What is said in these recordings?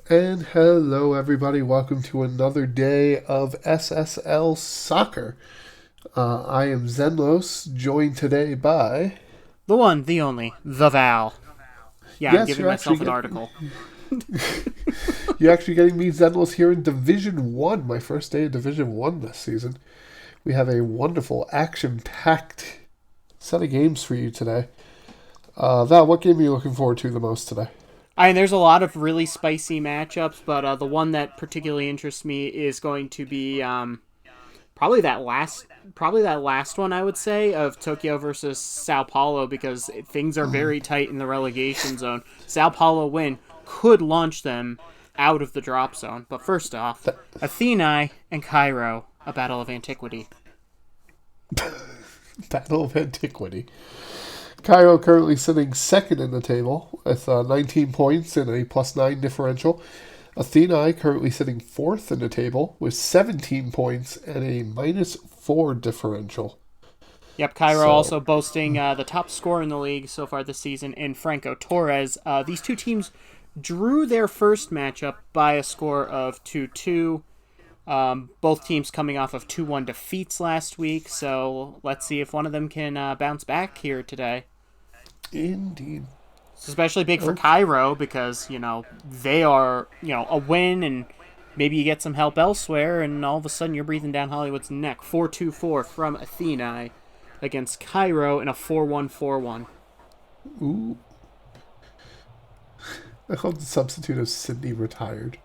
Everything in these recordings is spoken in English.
And hello, everybody. Welcome to another day of SSL Soccer. I am Zenlos, joined today by... The one, the only, the Val. Yeah, I'm Yes, giving myself an article. You're actually getting me, Zenlos, here in Division 1, my first day of Division 1 this season. We have a wonderful, action-packed set of games for you today. Val, what game are you looking forward to the most today? I mean, there's a lot of really spicy matchups, but the one that particularly interests me is going to be probably that last one, I would say, of Tokyo versus Sao Paulo, because things are very tight in the relegation zone. Sao Paulo win could launch them out of the drop zone. But first off, Athênai and Cairo, a battle of antiquity. Battle of Antiquity. Cairo currently sitting second in the table with 19 points and a +9 differential. Athênai currently sitting fourth in the table with 17 points and a -4 differential. Yep, Cairo also boasting the top scorer in the league so far this season in Franco Torres. These two teams drew their first matchup by a score of 2-2. Both teams coming off of 2-1 defeats last week, so let's see if one of them can bounce back here today. Indeed. It's especially big for Cairo because, they are, a win and maybe you get some help elsewhere and all of a sudden you're breathing down Hollywood's neck. 4-2-4 from Athênai against Cairo in a 4-1-4-1. Ooh. I hope the substitute of Sydney retired.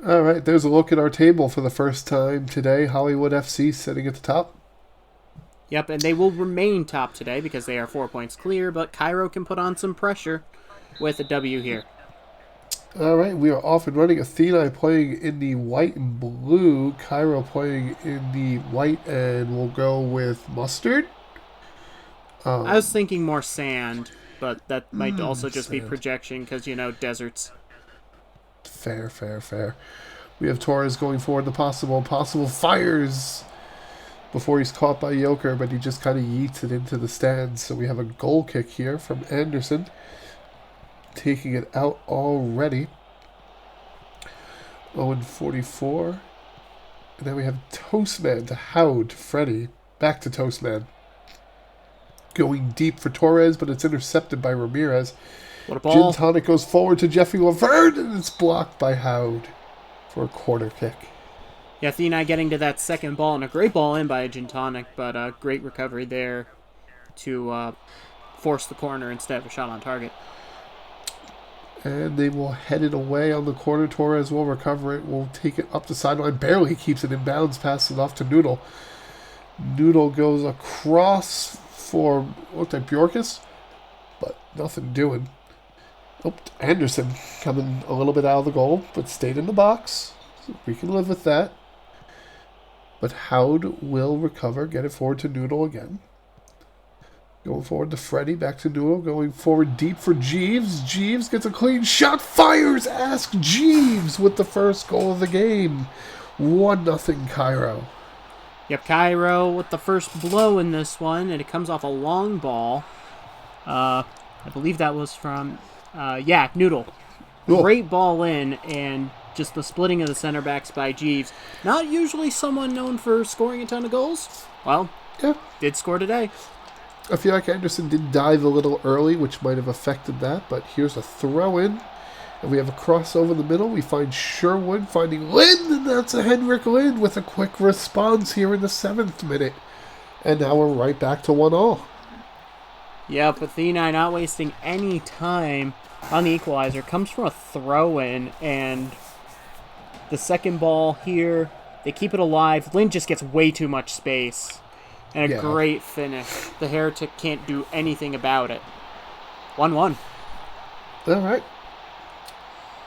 All right, there's a look at our table for the first time today. Hollywood FC sitting at the top. Yep, and they will remain top today because they are 4 points clear, but Cairo can put on some pressure with a W here. All right, we are off and running. Athênai playing in the white and blue. Cairo playing in the white, and we'll go with mustard. I was thinking more sand, but that might also just be sand. projection because, deserts. Fair. We have Torres going forward. The possible fires before he's caught by Joker, but he just kind of yeets it into the stands. So we have a goal kick here from Anderson, taking it out already. 0-44. And then we have Toastman to Howd, Freddy. Back to Toastman. Going deep for Torres, but it's intercepted by Ramirez. What a ball. Gin Tonic goes forward to Jeffy Laverne, and it's blocked by Howd for a corner kick. Yeah, Athênai getting to that second ball, and a great ball in by Gin Tonic, but a great recovery there to force the corner instead of a shot on target. And they will head it away on the corner. Torres will recover it, will take it up the sideline. Barely keeps it in bounds, passes it off to Noodle. Noodle goes across for, looked like Bjorkus, but nothing doing. Oh, Anderson coming a little bit out of the goal, but stayed in the box. So we can live with that. But Howd will recover, get it forward to Noodle again. Going forward to Freddy, back to Noodle, going forward deep for Jeeves. Jeeves gets a clean shot, fires! Ask Jeeves with the first goal of the game. 1-0 Cairo. Yep, Cairo with the first blow in this one, and it comes off a long ball. I believe that was from, Noodle. Cool. Great ball in, and just the splitting of the center backs by Jeeves. Not usually someone known for scoring a ton of goals. Well, Yeah. did score today. I feel like Anderson did dive a little early, which might have affected that, but here's a throw-in. And we have a crossover in the middle. We find Sherwood finding Lind, and that's a Henrik Lind with a quick response here in the 7th minute. And now we're right back to 1-1. Yep, Athênai not wasting any time on the equalizer. Comes from a throw-in, and the second ball here, they keep it alive. Lind just gets way too much space. And a great finish. The Heretic can't do anything about it. 1-1. All right.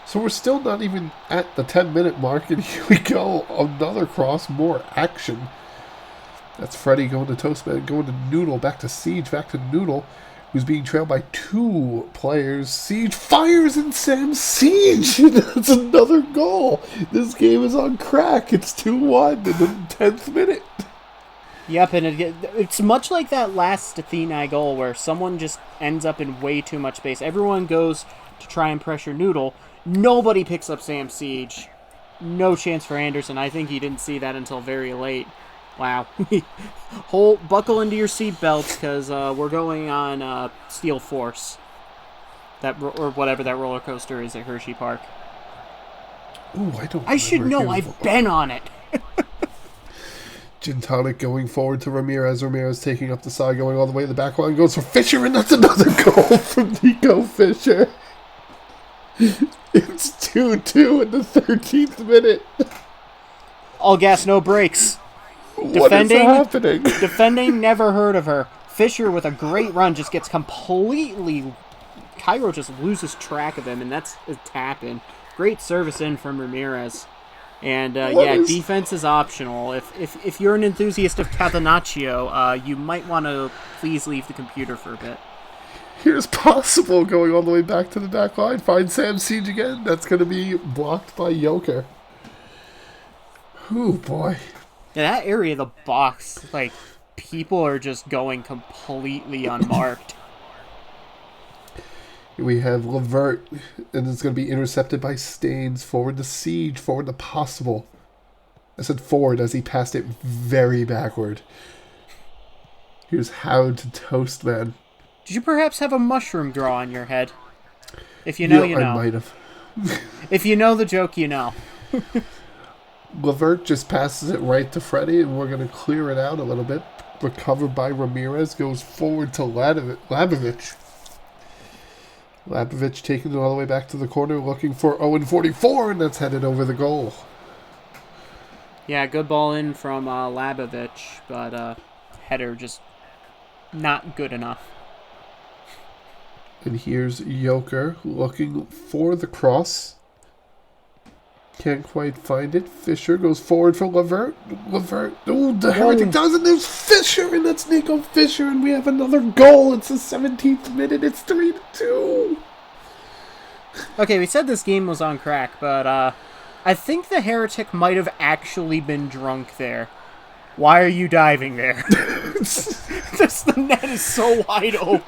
So we're still not even at the 10-minute mark, and here we go. Another cross, more action. That's Freddy going to Toastman, going to Noodle, back to Siege, back to Noodle, who's being trailed by 2 players. Siege fires, and Sam Siege! That's another goal. This game is on crack. It's 2-1 in the 10th minute. Yep, and it's much like that last Athênai goal where someone just ends up in way too much space. Everyone goes to try and pressure Noodle. Nobody picks up Sam Siege. No chance for Anderson. I think he didn't see that until very late. Wow. Buckle into your seatbelts, because we're going on Steel Force. Or whatever that roller coaster is at Hershey Park. Ooh, I don't. I should know. I've been on it. Gin Tonic going forward to Ramirez. Ramirez taking up the side, going all the way to the back line. Goes for Fisher, and that's another goal from Nico Fisher. It's 2-2 in the 13th minute. All gas, no brakes. What is happening? Defending, never heard of her. Fisher with a great run just gets completely... Cairo just loses track of him, and that's a tap-in. Great service in from Ramirez. And, defense is optional. If you're an enthusiast of Catenaccio, you might want to please leave the computer for a bit. Here's Possible going all the way back to the back line. Finds Sam Siege again. That's going to be blocked by Joker. Ooh, boy. Yeah, that area of the box, like, people are just going completely unmarked. We have Levert, and it's going to be intercepted by Staines. Forward to Siege, forward to Possible. I said forward as he passed it very backward. Here's Howard to Toastman. Did you perhaps have a mushroom grow on your head? If you know, you know. I might have. If you know the joke, you know. Levert just passes it right to Freddie, and we're going to clear it out a little bit. Recovered by Ramirez, goes forward to Labovich. Labovich taking it all the way back to the corner, looking for Owen 44, and that's headed over the goal. Yeah, good ball in from Labovich, but header just not good enough. And here's Joker looking for the cross. Can't quite find it. Fisher goes forward for Levert. Ooh, the Heretic does it. There's Fisher, and that's Nico Fisher, and we have another goal. It's the 17th minute. It's 3-2. Okay, we said this game was on crack, but I think the Heretic might have actually been drunk there. Why are you diving there? The net is so wide open.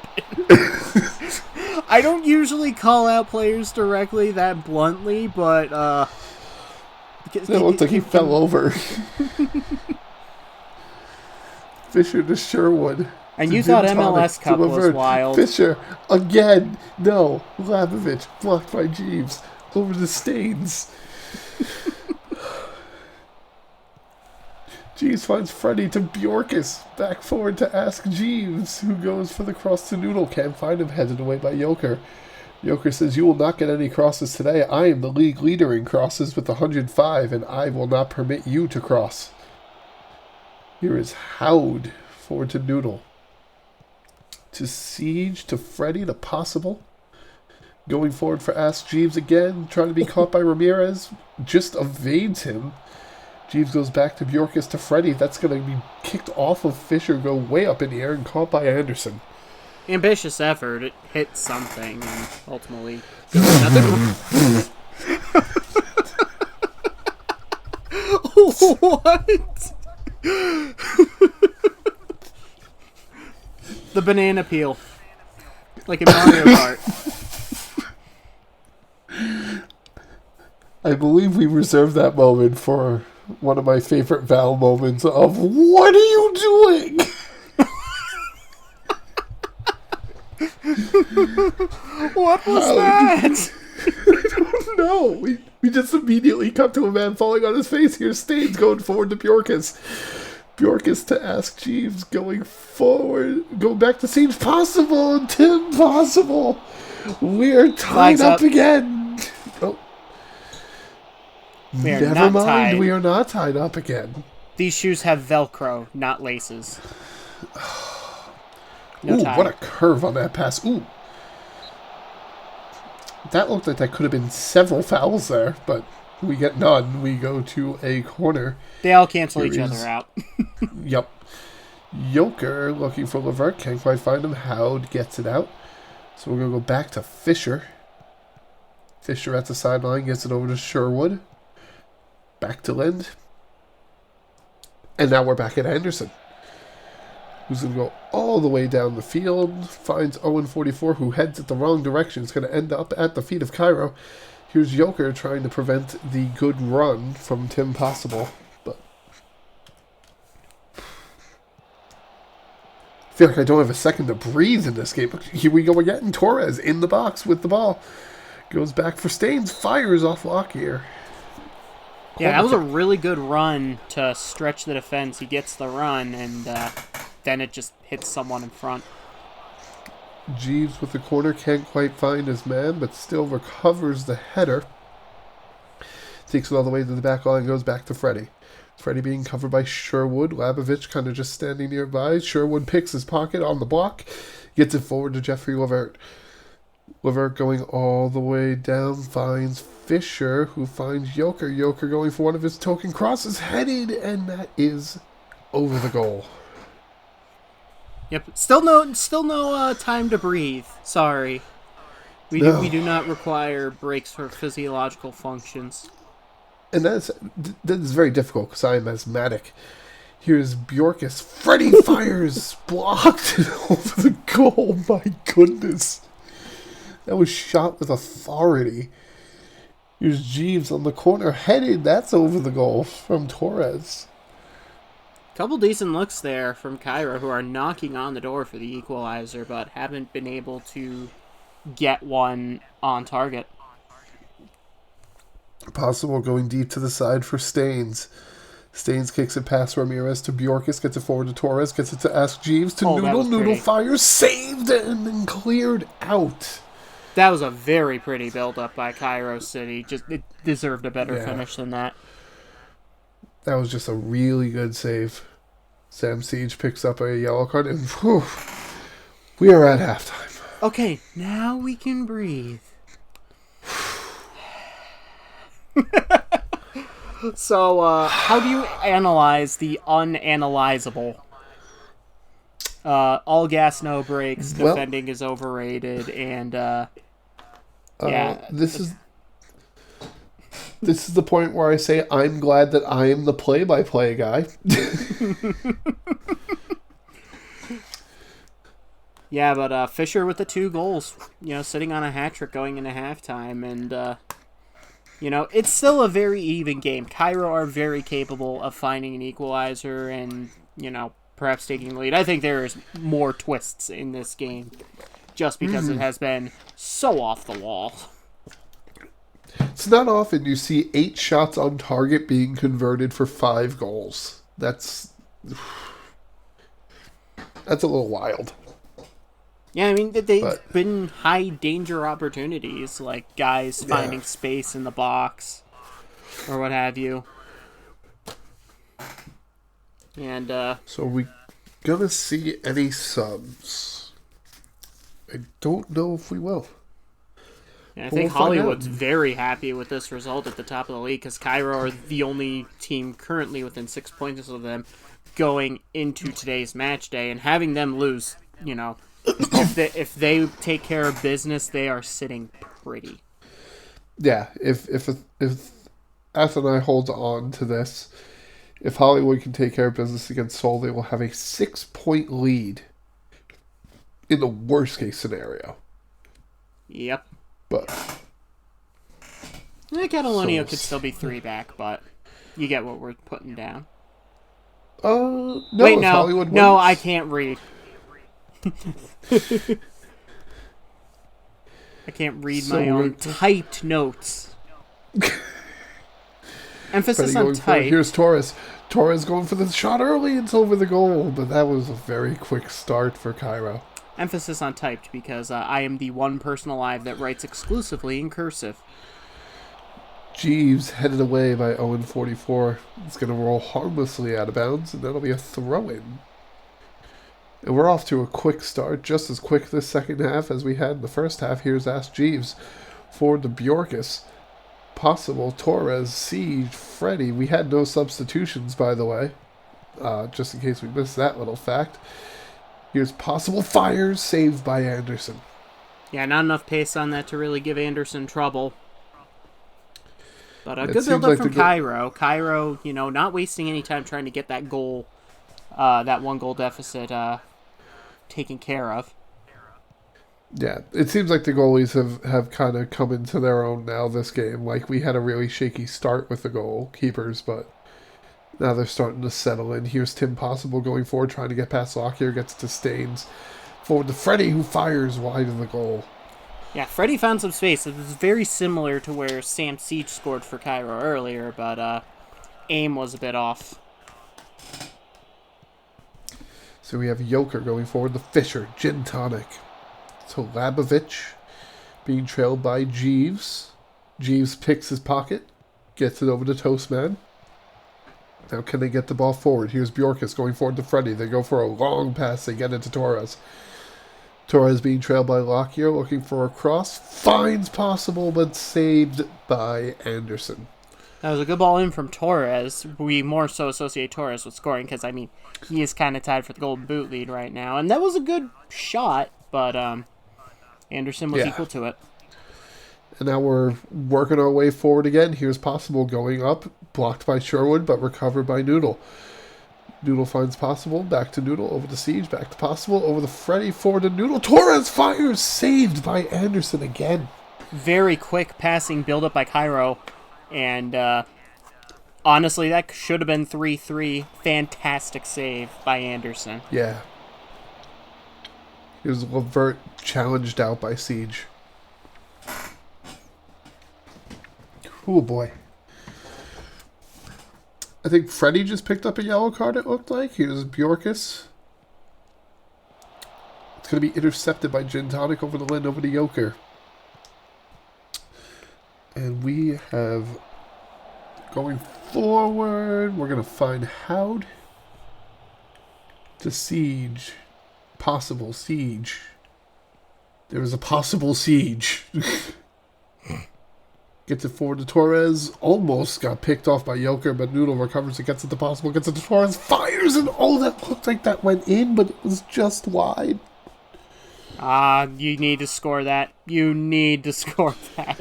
I don't usually call out players directly that bluntly, but it looked like he fell over. Fisher to Sherwood. And you thought MLS Cup was wild. Fisher, again. No. Labovich, blocked by Jeeves. Over the Staines. Jeeves finds Freddie to Bjorkis. Back forward to Ask Jeeves, who goes for the cross to Noodle. Can't find him, headed away by Joker. Joker says, "You will not get any crosses today. I am the league leader in crosses with 105, and I will not permit you to cross." Here is Howd, forward to Noodle. To Siege, to Freddie, to Possible. Going forward for Ask Jeeves again, trying to be caught by Ramirez. Just evades him. Jeeves goes back to Bjorkis to Freddie. That's going to be kicked off of Fisher, go way up in the air, and caught by Anderson. Ambitious effort. It hit something, and ultimately nothing. What? The banana peel. Like in Mario Kart. I believe we reserved that moment for one of my favorite Val moments of, "What are you doing?" What was that? I don't know. We just immediately cut to a man falling on his face. Here's Staines going forward to Bjorkis. Bjorkis to Ask Jeeves, going forward, going back to Siege. Possible, and Tim Possible. We are tied up again. Oh. Never mind, tied. We are not tied up again. These shoes have Velcro, not laces. No Ooh, tie. What a curve on that pass. Ooh. That looked like that could have been several fouls there, but we get none. We go to a corner. They all cancel each other out. Yep. Joker looking for Levert. Can't quite find him. Howd gets it out. So we're going to go back to Fisher. Fisher at the sideline gets it over to Sherwood. Back to Lind. And now we're back at Anderson. who's going to go all the way down the field. Finds Owen 44, who heads it the wrong direction. It's going to end up at the feet of Cairo. Here's Joker trying to prevent the good run from Tim Possible. But I feel like I don't have a second to breathe in this game. Here we go again. Torres in the box with the ball. Goes back for Staines. Fires off Lockyer. Yeah, that was a really good run to stretch the defense. He gets the run, and then it just hits someone in front. Jeeves with the corner, can't quite find his man, but still recovers the header. Takes it all the way to the back line, goes back to Freddie. Freddie being covered by Sherwood. Labovich kind of just standing nearby. Sherwood picks his pocket on the block, gets it forward to Jeffrey Levert. Levert going all the way down, finds Fisher, who finds Joker. Joker going for one of his token crosses, headed, and that is over the goal. Yep. Still no time to breathe. Sorry. We do not require breaks for physiological functions. And that is very difficult because I am asthmatic. Here's Bjorkis. Freddie fires, blocked over the goal. My goodness. That was shot with authority. Here's Jeeves on the corner, headed. That's over the goal from Torres. Couple decent looks there from Cairo, who are knocking on the door for the equalizer, but haven't been able to get one on target. Possible going deep to the side for Staines. Staines kicks it past Ramirez to Bjorkis, gets it forward to Torres, gets it to Ask Jeeves to Noodle. Noodle fires, saved, and then cleared out. That was a very pretty build-up by Cairo City. Just it deserved a better finish than that. That was just a really good save. Sam Siege picks up a yellow card, and whew, we are at halftime. Okay, now we can breathe. So, how do you analyze the unanalyzable? All gas, no brakes, defending is overrated, and, yeah. This is the point where I say I'm glad that I am the play-by-play guy. Yeah, but Fisher with the 2 goals, sitting on a hat-trick going into halftime, and, it's still a very even game. Cairo are very capable of finding an equalizer and, perhaps taking the lead. I think there is more twists in this game, just because it has been so off the wall. It's not often you see 8 shots on target being converted for 5 goals. That's a little wild. Yeah, I mean, they've been high danger opportunities, like guys finding space in the box or what have you. And so are we gonna see any subs? I don't know if we will. Yeah, I think Hollywood's very happy with this result at the top of the league because Cairo are the only team currently within 6 points of them going into today's match day, and having them lose, if they take care of business, they are sitting pretty. Yeah, if Athênai holds on to this, if Hollywood can take care of business against Seoul, they will have a 6-point lead in the worst case scenario. Yep. But Catalunya could still be 3 back, but you get what we're putting down. No. Wait, no, I can't read. I can't read my own typed notes. Emphasis on type. Here's Torres. Torres going for the shot early. It's over the goal, but that was a very quick start for Cairo. Emphasis on typed because I am the one person alive that writes exclusively in cursive. Jeeves headed away by Owen 44. It's going to roll harmlessly out of bounds, and that'll be a throw-in. And we're off to a quick start, just as quick this second half as we had in the first half. Here's Ask Jeeves forward to Bjorkis. Possible, Torres, Siege, Freddie. We had no substitutions, by the way, just in case we missed that little fact. Here's Possible, fires, saved by Anderson. Yeah, not enough pace on that to really give Anderson trouble. But a good build-up from Cairo. Cairo, not wasting any time trying to get that goal that 1-goal deficit taken care of. Yeah, it seems like the goalies have kind of come into their own now this game. Like, we had a really shaky start with the goalkeepers, but now they're starting to settle in. Here's Tim Possible going forward, trying to get past Lockyer, gets to Staines. Forward to Freddie, who fires wide of the goal. Yeah, Freddie found some space. It was very similar to where Sam Siege scored for Cairo earlier, but aim was a bit off. So we have Joker going forward to Fisher, Gin Tonic. To Labovich, being trailed by Jeeves. Jeeves picks his pocket, gets it over to Toastman. Now can they get the ball forward? Here's Bjorkis going forward to Freddie. They go for a long pass. They get it to Torres. Torres being trailed by Lockyer, looking for a cross. Finds Possible, but saved by Anderson. That was a good ball in from Torres. We more so associate Torres with scoring because, I mean, he is kind of tied for the Golden Boot lead right now. And that was a good shot, but Anderson was equal to it. And now we're working our way forward again. Here's Possible going up, blocked by Sherwood, but recovered by Noodle. Noodle finds Possible, back to Noodle, over to Siege, back to Possible, over to Freddie, forward to Noodle. Torres fires, saved by Anderson again. Very quick passing build-up by Cairo, and honestly, that should have been 3-3. Fantastic save by Anderson. Yeah. Here's Levert challenged out by Siege. Oh boy. I think Freddie just picked up a yellow card, it looked like. Here's Bjorkis. It's going to be intercepted by Gin Tonic over the Lynn, over to Joker. And we have, going forward, we're going to find Howd to Siege. Possible Siege. There was a possible Siege. Gets it forward to Torres. Almost got picked off by Joker, but Noodle recovers it, gets it to Possible, gets it to Torres, fires, and that looked like that went in, but it was just wide. You need to score that. You need to score that.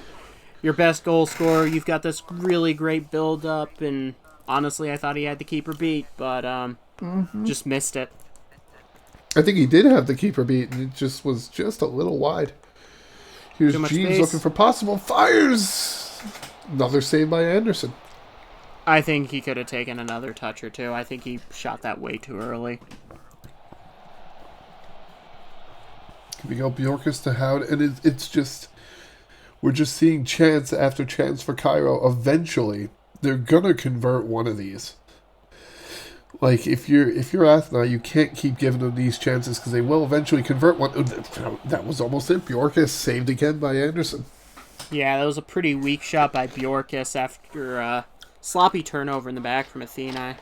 Your best goal scorer, you've got this really great build-up, and honestly, I thought he had the keeper beat, but just missed it. I think he did have the keeper beat, and it just was just a little wide. Here's Jeeves looking for Possible. Fires! Another save by Anderson. I think he could have taken another touch or two. I think he shot that way too early. We go Bjorkis to Howd, and it's just... We're just seeing chance after chance for Cairo. Eventually, they're going to convert one of these. Like, if you're Athênai, you can't keep giving them these chances because they will eventually convert one. That was almost it. Bjorkis saved again by Anderson. Yeah, that was a pretty weak shot by Bjorkis after a sloppy turnover in the back from Athênai.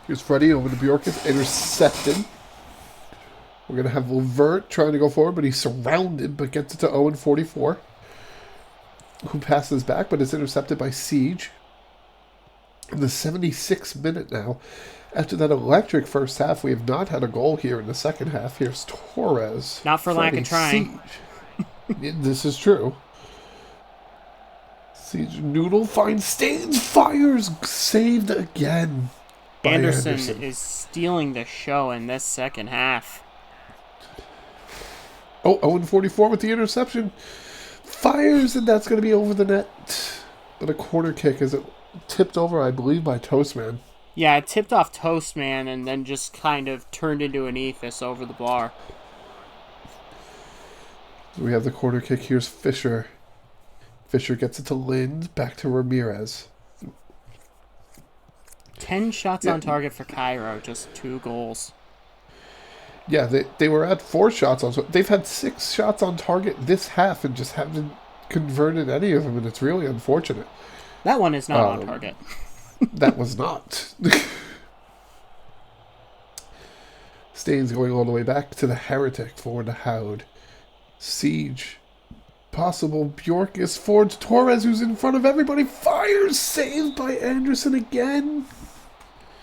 Here's Freddie over to Bjorkis. Intercepted. We're going to have Levert trying to go forward, but he's surrounded, but gets it to Owen, 44. Who passes back, but is intercepted by Siege. In the 76th minute now. After that electric first half, we have not had a goal here in the second half. Here's Torres. Not for lack of trying. This is true. Siege Noodle finds Staines, fires, saved again by Anderson. Is stealing the show in this second half. Oh, Owen 44 with the interception. Fires, and that's going to be over the net. But a corner kick as it tipped over, I believe, by Toastman. Yeah, it tipped off Toastman and then just kind of turned into an ethos over the bar. So we have the corner kick. Here's Fisher. Fisher gets it to Lind. Back to Ramirez. 10 shots on target for Cairo, just 2 goals. Yeah, they were at 4 shots on. They've had 6 shots on target this half and just haven't converted any of them, and it's really unfortunate. That one is not on target. That was not. Staines going all the way back to the Heretic, forward to Howd. Siege. Possible. Bjorkis forward to Torres, who's in front of everybody. Fires! Saved by Anderson again.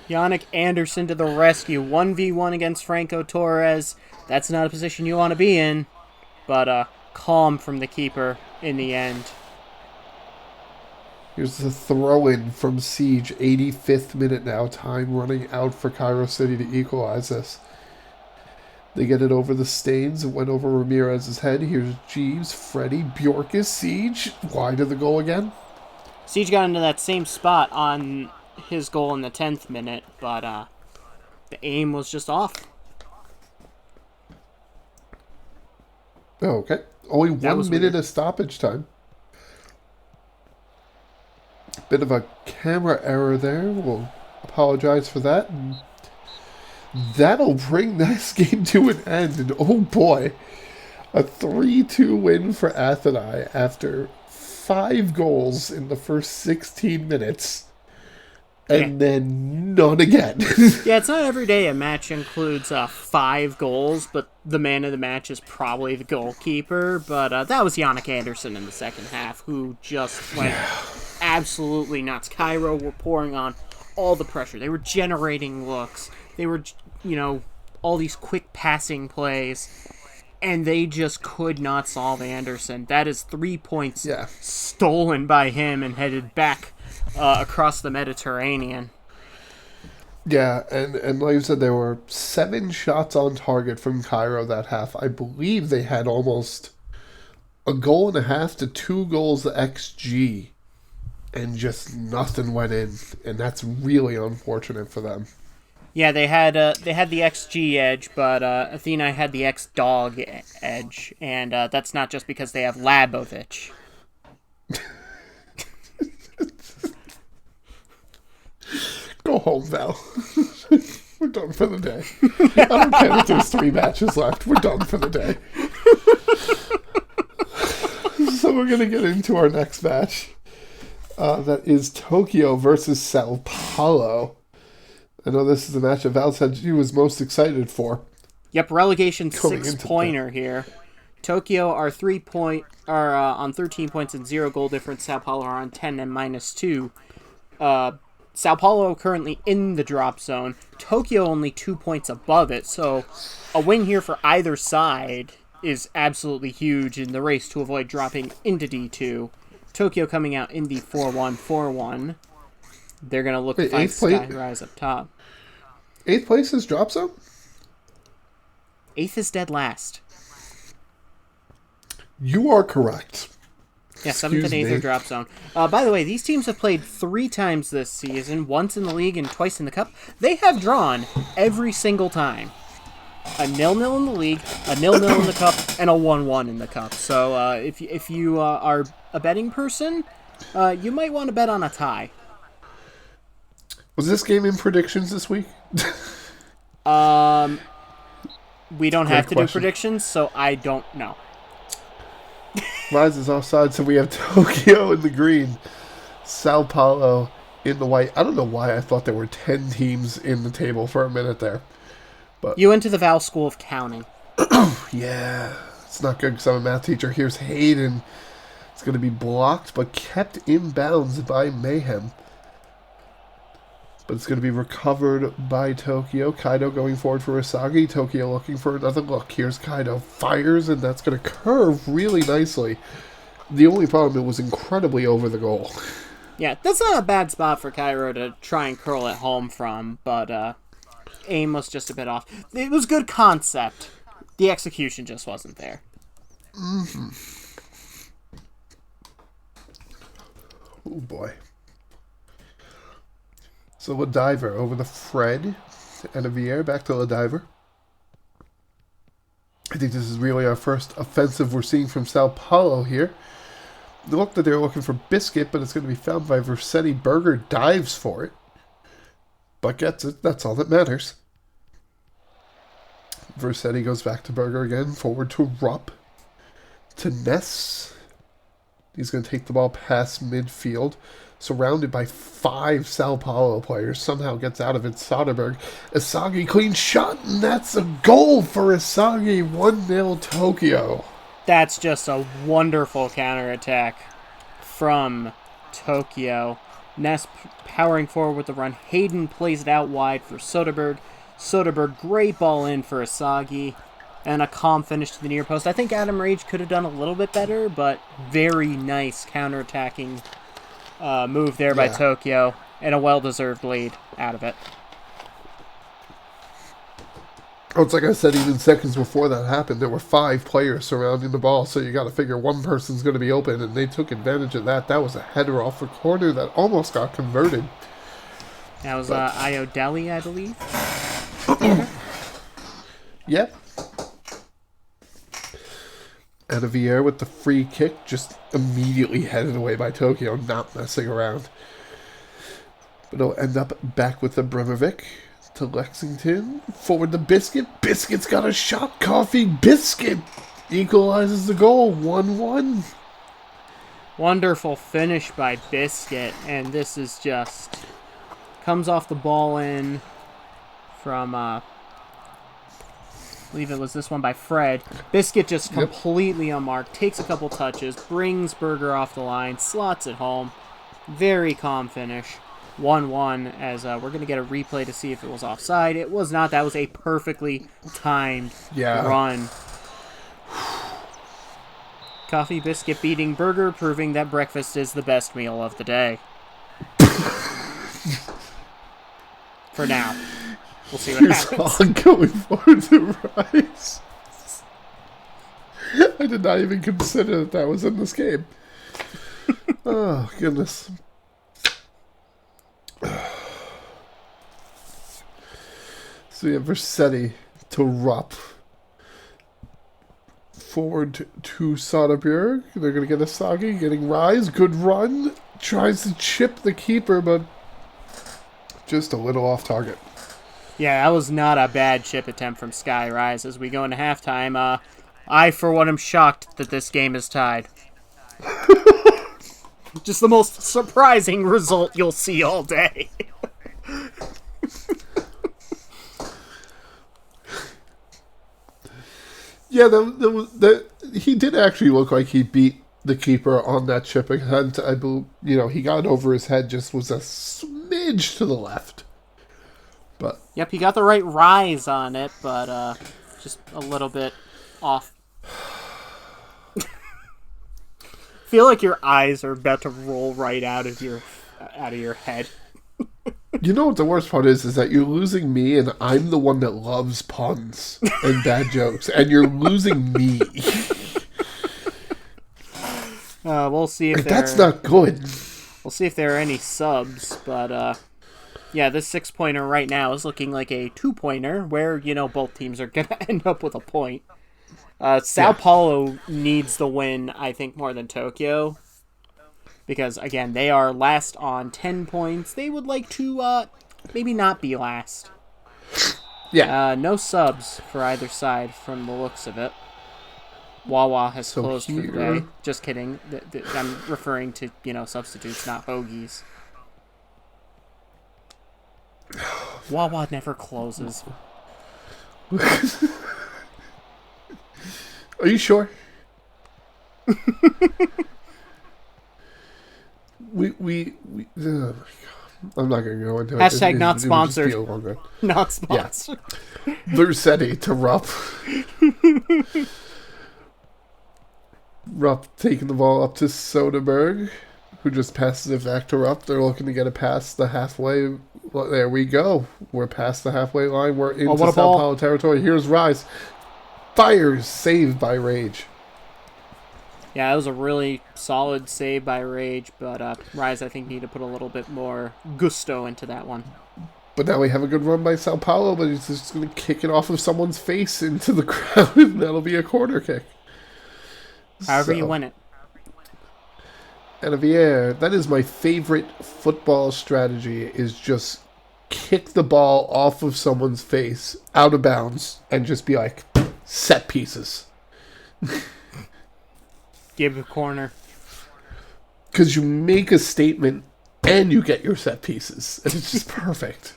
Yannick Anderson to the rescue. 1v1 against Franco Torres. That's not a position you want to be in. But calm from the keeper in the end. Here's the throw-in from Siege. 85th minute now. Time running out for Cairo City to equalize this. They get it over the Stains. It went over Ramirez's head. Here's Jeeves, Freddie, Bjorkis, Siege. Wide of the goal again. Siege got into that same spot on his goal in the 10th minute, but the aim was just off. Oh, okay. Only 1 minute of stoppage time. Bit of a camera error there. We'll apologize for that. And that'll bring this game to an end. And oh boy, a 3-2 win for Athênai after 5 goals in the first 16 minutes. And then none again. Yeah, it's not every day a match includes 5 goals, but the man of the match is probably the goalkeeper. But that was Yannick Anderson in the second half, who just went absolutely nuts. Cairo were pouring on all the pressure. They were generating looks. They were, all these quick passing plays. And they just could not solve Anderson. That is 3 points stolen by him and headed back across the Mediterranean. Yeah, and like you said, there were 7 shots on target from Cairo that half. I believe they had almost a goal and a half to 2 goals XG, and just nothing went in, and that's really unfortunate for them. Yeah, they had the XG edge, but Athênai had the X-Dog edge, and that's not just because they have Labovich. Go home, Val. We're done for the day. I don't care if there's 3 matches left. We're done for the day. So we're going to get into our next match. That is Tokyo versus Sao Paulo. I know this is the match that Val said she was most excited for. Yep, relegation 6-pointer here. Tokyo are on 13 points and 0 goal difference. Sao Paulo are on 10 and -2. Sao Paulo currently in the drop zone. Tokyo only 2 points above it, so a win here for either side is absolutely huge in the race to avoid dropping into D2. Tokyo coming out in the 4-1-4-1. They're going to look to find Skyrise up top. 8th place is drop zone? 8th is dead last. You are correct. Yeah, 7th and 8th are drop zone. By the way, these teams have played 3 times this season, once in the league and twice in the cup. They have drawn every single time. A 0-0 in the league, a 0-0 in the cup, and a 1-1 in the cup. So if you are a betting person, you might want to bet on a tie. Was this game in predictions this week? We don't have to do predictions, so I don't know. Rise is offside, so we have Tokyo in the green, Sao Paulo in the white. I don't know why I thought there were 10 teams in the table for a minute there. But you went to the Val School of Counting. Yeah, it's not good because I'm a math teacher. Here's Hayden. It's going to be blocked, but kept in bounds by Mayhem. But it's going to be recovered by Tokyo. Kaido going forward for Asagi. Tokyo looking for another look. Here's Kaido. Fires, and that's going to curve really nicely. The only problem, it was incredibly over the goal. Yeah, that's not a bad spot for Cairo to try and curl it home from, but aim was just a bit off. It was good concept. The execution just wasn't there. Mm-hmm. Oh, boy. So Ladiver over the Fred and Avier back to Ladiver. I think this is really our first offensive we're seeing from Sao Paulo here. They look that they're looking for Biscuit, but it's going to be found by Versetti. Berger dives for it, but gets it. That's all that matters. Versetti goes back to Berger again. Forward to Rupp. To Ness. He's going to take the ball past midfield. Surrounded by 5 Sao Paulo players. Somehow gets out of it. Soderberg. Asagi clean shot. And that's a goal for Asagi. 1-0 Tokyo. That's just a wonderful counterattack from Tokyo. Ness powering forward with the run. Hayden plays it out wide for Soderberg. Soderberg, great ball in for Asagi. And a calm finish to the near post. I think Adam Rage could have done a little bit better, but very nice counterattacking move there by Tokyo, and a well-deserved lead out of it. Oh, it's like I said, even seconds before that happened, there were 5 players surrounding the ball, so you got to figure one person's going to be open, and they took advantage of that. That was a header off the corner that almost got converted. That was Iodeli, I believe. Yep. Adowa with the free kick, just immediately headed away by Tokyo, not messing around. But it'll end up back with Abramovic to Lexington. Forward to Biscuit. Biscuit's got a shot. Coffee. Biscuit equalizes the goal. 1-1. Wonderful finish by Biscuit, and this is just comes off the ball in from I believe it was this one by Fred. Biscuit just completely unmarked, takes a couple touches, brings Berger off the line, slots it home. Very calm finish. 1-1 as we're going to get a replay to see if it was offside. It was not. That was a perfectly timed run. Coffee Biscuit beating Berger, proving that breakfast is the best meal of the day. For now. We'll see what happens. On going forward to Rice. I did not even consider that was in this game. Oh, goodness. So we have Versetti to Rupp. Forward to Soderberg. They're going to get Asagi, getting Rise. Good run. Tries to chip the keeper, but just a little off target. Yeah, that was not a bad chip attempt from Sky Rise. As we go into halftime, I, for one, am shocked that this game is tied. Just the most surprising result you'll see all day. Yeah, he did actually look like he beat the keeper on that chipping hunt. I believe, he got over his head, just was a smidge to the left. But yep, he got the right rise on it, but just a little bit off. Feel like your eyes are about to roll right out of your head. You know what the worst part is that you're losing me, and I'm the one that loves puns and bad jokes, and you're losing me. We'll see if that's not good. We'll see if there are any subs, but yeah, this 6-pointer right now is looking like a 2-pointer, where both teams are gonna end up with a point. Sao Paulo needs the win, I think, more than Tokyo. Because, again, they are last on 10 points. They would like to maybe not be last. Yeah. No subs for either side from the looks of it. Wawa has closed for the day. Just kidding. I'm referring to, substitutes, not hoagies. Wawa never closes. Are you sure? we oh my God. I'm not going to go into it. Hashtag not sponsored. Not sponsored. Yeah. Versetti to Rupp. Rupp taking the ball up to Soderberg, who just passes it back to Rupp. They're looking to get it past the halfway. Well, there we go. We're past the halfway line. We're into Sao Paulo territory. Here's Rise. Fires, saved by Rage. Yeah, that was a really solid save by Rage, but Rise, I think, need to put a little bit more gusto into that one. But now we have a good run by Sao Paulo, but he's just going to kick it off of someone's face into the crowd, and that'll be a corner kick. However you win it. Adowa, that is my favorite football strategy, is just kick the ball off of someone's face, out of bounds, and just be like, set pieces. Give a corner. Because you make a statement and you get your set pieces. And it's just perfect.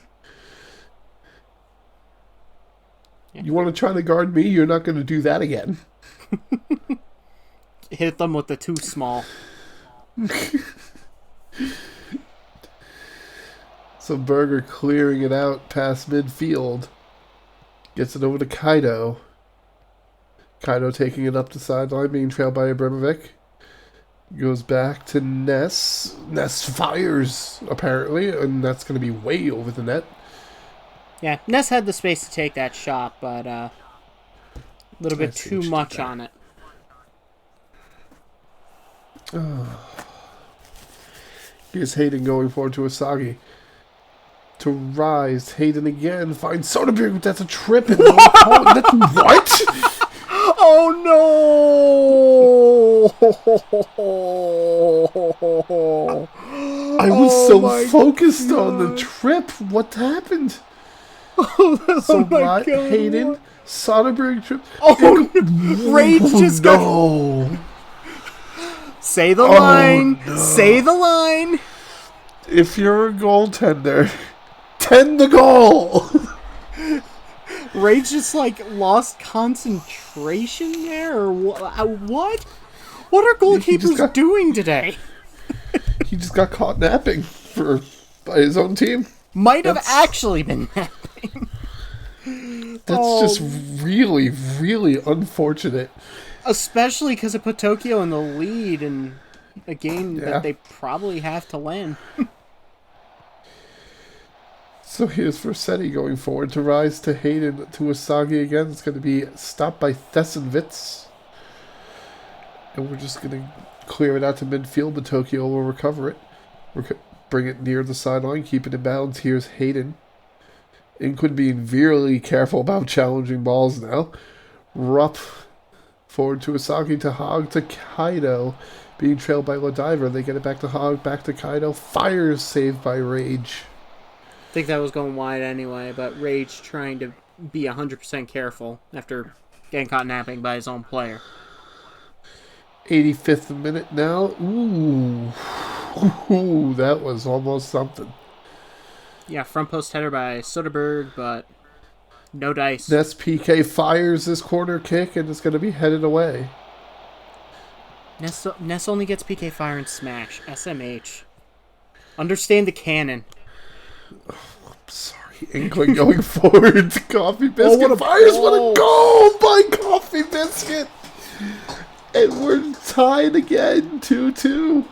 Yeah. You want to try to guard me? You're not going to do that again. Hit them with the too small. So Berger clearing it out past midfield. Gets it over to Cairo. Cairo taking it up the sideline, being trailed by Abramovic. Goes back to Ness. Ness fires, apparently, and that's going to be way over the net. Yeah, Ness had the space to take that shot, but a little bit too much on it. Here's Hayden going forward to Asagi. To Rise. Hayden again. Finds Soderbergh. That's a trip. And what? Oh no! I was so focused on the trip. What happened? Hayden, Soderbergh trip. Oh, Rage just got. Say the line. No. Say the line. If you're a goaltender, tend the goal. Rage just lost concentration there, or what? What are goalkeepers doing today? He just got caught napping by his own team. Might have actually been napping. That's just really, really unfortunate. Especially because it put Tokyo in the lead in a game that they probably have to win. So here's Versetti going forward to Rise to Hayden to Asagi again. It's going to be stopped by Thessenwitz. And we're just going to clear it out to midfield, but Tokyo will recover it. Bring it near the sideline, keep it in balance. Here's Hayden. Inquin being really careful about challenging balls now. Rupp forward to Asagi to Hog to Kaido. Being trailed by Ladiver. They get it back to Hog, back to Kaido. Fires saved by Rage. I think that was going wide anyway, but Rage trying to be 100% careful after getting caught napping by his own player. 85th minute now. Ooh, that was almost something. Yeah, front post header by Soderbergh, but no dice. Ness PK fires this corner kick, and it's going to be headed away. Ness only gets PK fire and smash. SMH. Understand the canon. Oh, I'm sorry. Inkling going forward to Coffee Biscuit. Fires. What a goal by Coffee Biscuit. And we're tied again, 2-2.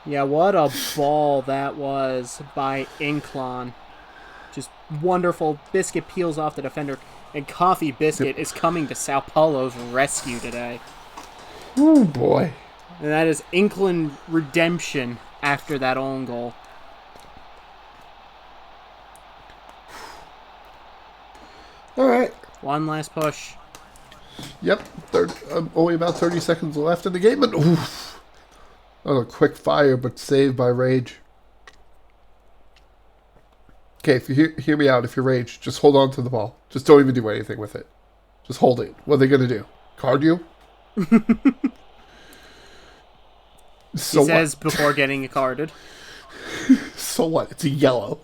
Yeah, what a ball that was by Inklon. Just wonderful. Biscuit peels off the defender, and Coffee Biscuit is coming to Sao Paulo's rescue today. Oh, boy. And that is Inklon redemption after that own goal. All right. One last push. Yep. Only about 30 seconds left in the game. And oof. That was a quick fire, but saved by Rage. Okay, if you hear me out, if you're Rage, just hold on to the ball. Just don't even do anything with it. Just hold it. What are they going to do? Card you? So he says what? Before getting carded. So what? It's a yellow.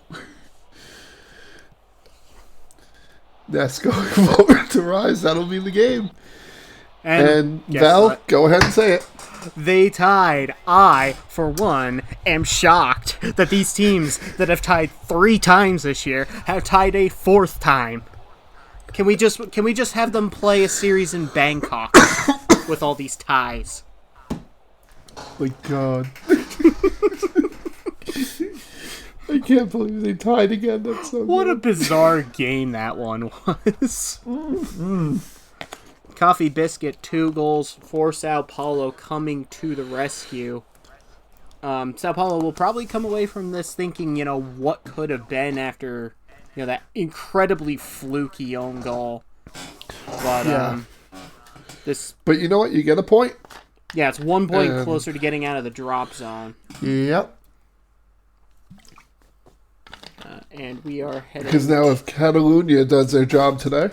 Ness going forward to Rise. That'll be the game. And Val, what? Go ahead and say it. They tied. I, for one, am shocked that these teams that have tied 3 times this year have tied a 4th time. Can we just have them play a series in Bangkok with all these ties? My God. I can't believe they tied again. That's so What good. a bizarre game that one was. Coffee Biscuit, 2 goals for Sao Paulo coming to the rescue. Sao Paulo will probably come away from this thinking, what could have been after, that incredibly fluky own goal. But, yeah. But you know what? You get a point. Yeah, it's 1 point closer to getting out of the drop zone. Yep. And we are heading... Because now if Catalunya does their job today,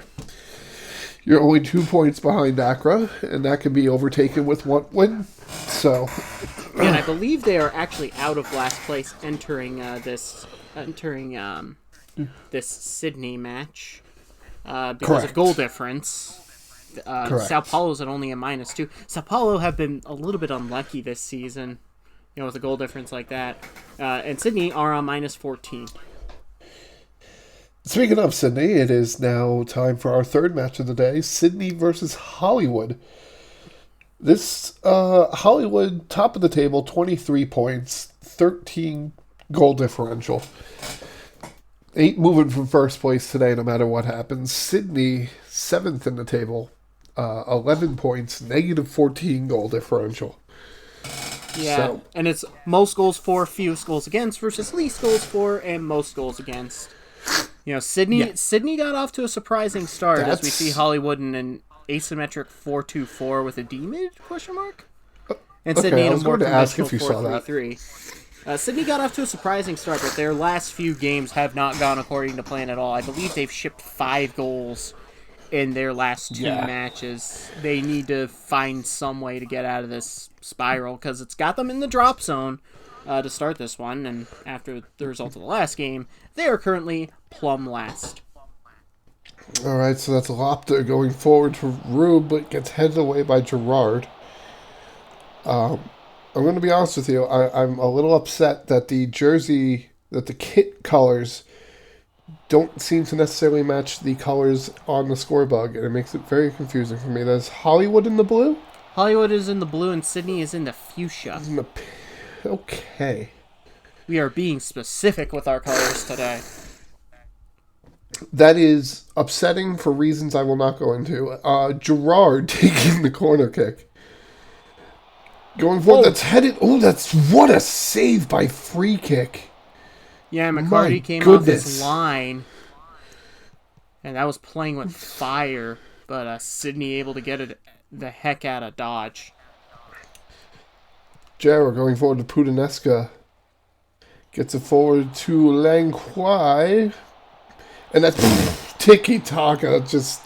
you're only 2 points behind Accra, and that can be overtaken with 1 win. So... And I believe they are actually out of last place entering this Sydney match because Correct. of goal difference. Sao Paulo's at only a -2. Sao Paulo have been a little bit unlucky this season, with a goal difference like that. And Sydney are on -14. Speaking of Sydney, it is now time for our 3rd match of the day. Sydney versus Hollywood. This Hollywood, top of the table, 23 points, 13 goal differential. 8 moving from first place today, no matter what happens. Sydney, 7th in the table, 11 points, negative 14 goal differential. Yeah, So, and it's most goals for, fewest goals against versus least goals for and most goals against. You know, Sydney got off to a surprising start as we see Hollywood in an asymmetric 4-2-4 with a D-mid, question mark? And Sydney in a more conventional 4-3-3. Sydney got off to a surprising start, but their last few games have not gone according to plan at all. I believe they've shipped 5 goals in their last 2 matches. They need to find some way to get out of this spiral because it's got them in the drop zone to start this one, and after the result of the last game, they are currently plumb last. all right, so that's Lopta going forward to Rube, but gets headed away by Gerard. I'm going to be honest with you. I'm a little upset that the kit colors don't seem to necessarily match the colors on the scorebug, and it makes it very confusing for me. There's Hollywood in the blue? Hollywood is in the blue, and Sydney is in the fuchsia. Okay. We are being specific with our colors today. That is upsetting for reasons I will not go into. Gerard taking the corner kick. Going forward, that's headed... Oh, what a save by free kick. Yeah, McCarty came off his line. And that was playing with fire. But Sydney able to get it the heck out of Dodge. Jarrah going forward to Pudineska. Gets it forward to Langquai. And that's tiki-taka, just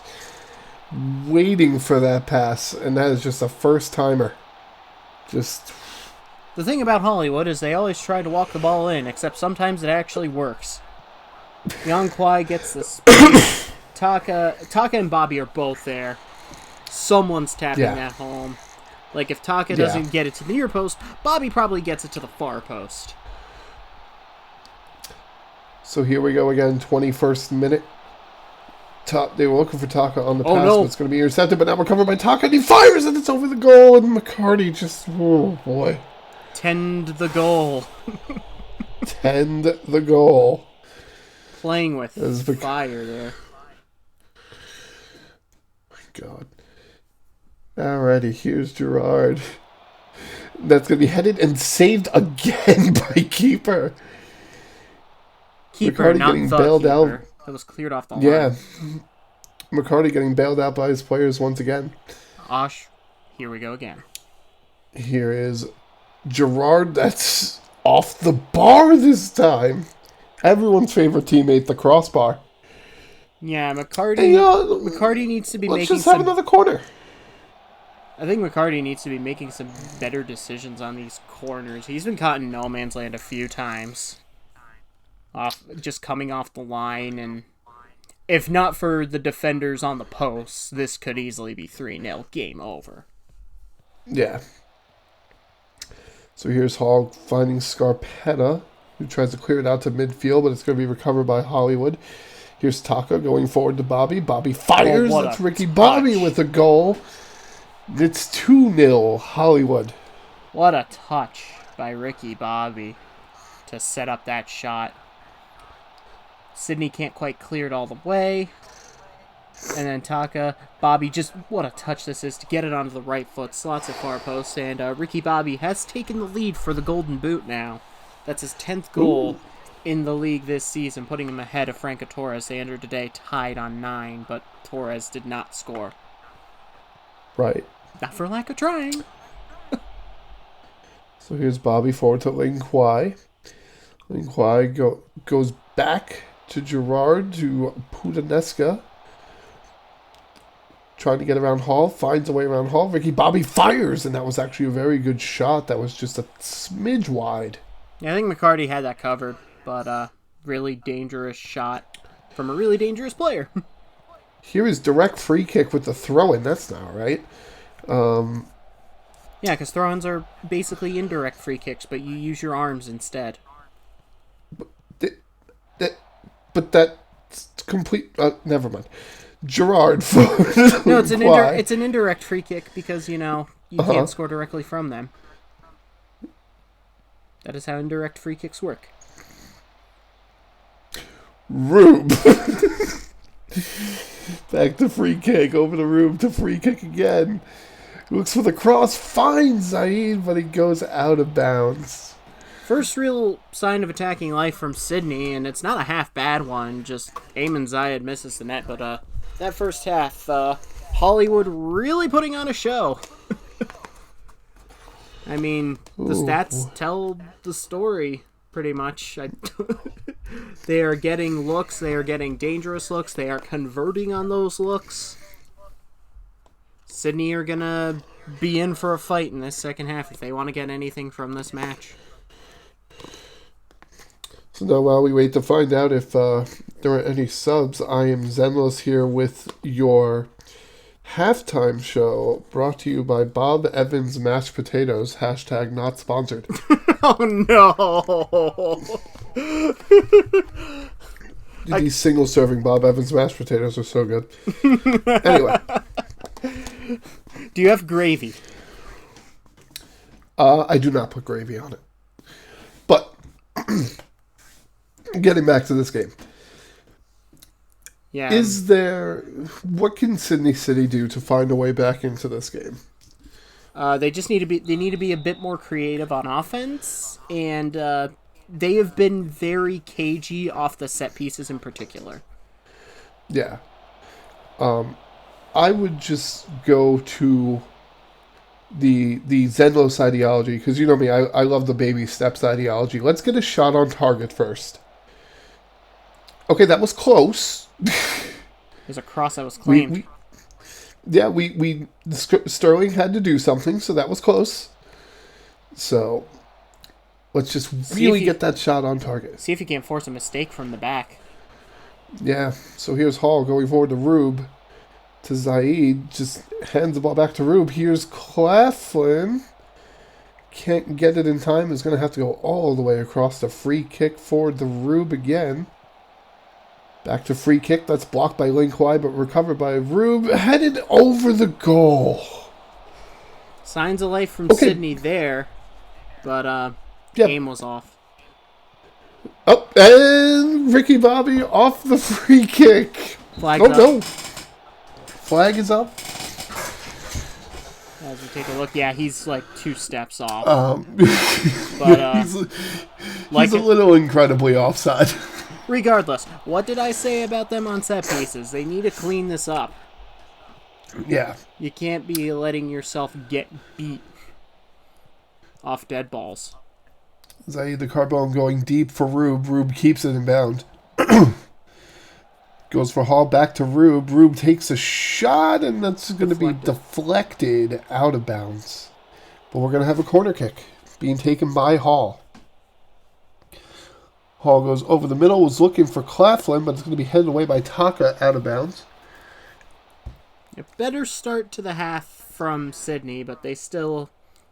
waiting for that pass. And that is just a first-timer. The thing about Hollywood is they always try to walk the ball in, except sometimes it actually works. Langquai gets the space. Taka and Bobby are both there. Someone's tapping that home. Like, if Taka doesn't get it to the near post, Bobby probably gets it to the far post. So here we go again, 21st minute. They were looking for Taka on the pass, but it's going to be intercepted, but now recovered by Taka, and he fires, and it's over the goal, and McCarty just, oh boy. Tend the goal. Tend the goal. Playing with fire there. My God. Alrighty, here's Gerard. That's going to be headed and saved again by keeper. Keeper, not getting bailed out. That was cleared off the line. Yeah. McCarty getting bailed out by his players once again. Here we go again. Here is Gerard. That's off the bar this time. Everyone's favorite teammate, the crossbar. Yeah, McCarty needs to be making let's just have another corner. I think McCarty needs to be making some better decisions on these corners. He's been caught in no man's land a few times. Just coming off the line, and if not for the defenders on the posts, this could easily be 3-0, game over. Yeah. So here's Hall finding Scarpetta, who tries to clear it out to midfield, but it's going to be recovered by Hollywood. Here's Taka going forward to Bobby. Bobby fires. That's Ricky Bobby with a goal. It's 2-0 Hollywood. What a touch by Ricky Bobby to set up that shot. Sydney can't quite clear it all the way. And then Taka, Bobby, just what a touch this is to get it onto the right foot. Slots it far post, and Ricky Bobby has taken the lead for the Golden Boot now. That's his 10th goal in the league this season, putting him ahead of Franco Torres. They entered today tied on 9, but Torres did not score. Right. Not for lack of trying. So here's Bobby forward to Langquai. Langquai goes back to Gerard, to Pudineska. Trying to get around Hall, finds a way around Hall. Ricky Bobby fires, and that was actually a very good shot. That was just a smidge wide. Yeah, I think McCarty had that covered, but really dangerous shot from a really dangerous player. Here is direct free kick with the throw-in. That's not right. Yeah, because throw-ins are basically indirect free kicks, but you use your arms instead. But that's complete... never mind. Gerard Ford. No, Why? it's an indirect free kick because, you can't score directly from them. That is how indirect free kicks work. Rube. Back to free kick. Over the Rube to free kick again. Looks for the cross. Finds Zaid, but he goes out of bounds. First real sign of attacking life from Sydney, and it's not a half bad one. Just Eamon Zayed misses the net, but that first half, Hollywood really putting on a show. I mean, the stats tell the story, pretty much. They are getting looks, they are getting dangerous looks, they are converting on those looks. Sydney are going to be in for a fight in this second half if they want to get anything from this match. So now while we wait to find out if there are any subs, I am Zenlos here with your halftime show brought to you by Bob Evans Mashed Potatoes, # not sponsored. Oh no! These single-serving Bob Evans mashed potatoes are so good. Anyway. Do you have gravy? I do not put gravy on it. But, getting back to this game. Yeah. What can Sydney City do to find a way back into this game? They need to be a bit more creative on offense, and they have been very cagey off the set pieces in particular. Yeah. I would just go to the Zenlos ideology, because you know me, I love the baby steps ideology. Let's get a shot on target first. Okay, that was close. There's a cross that was claimed. Sterling had to do something, so that was close. So, let's just really get that shot on target. See if you can't force a mistake from the back. Yeah, so here's Hall going forward to Rube. To Zaid, just hands the ball back to Rube. Here's Claflin. Can't get it in time. Is going to have to go all the way across the free kick forward to Rube again. Back to free kick. That's blocked by Linkwai, but recovered by Rube. Headed over the goal. Signs of life from Sydney there, but game was off. Oh, and Ricky Bobby off the free kick. Flag up. No. Flag is up. As we take a look, yeah, he's like 2 steps off. But he's a little incredibly offside. Regardless, what did I say about them on set pieces? They need to clean this up. Yeah. You can't be letting yourself get beat off dead balls. Zaid the Carbone going deep for Rube. Rube keeps it in bound. Goes for Hall, back to Rube. Rube takes a shot, and that's going to be deflected out of bounds. But we're going to have a corner kick being taken by Hall. Hall goes over the middle, was looking for Claflin, but it's going to be headed away by Taka out of bounds. A better start to the half from Sydney, but they still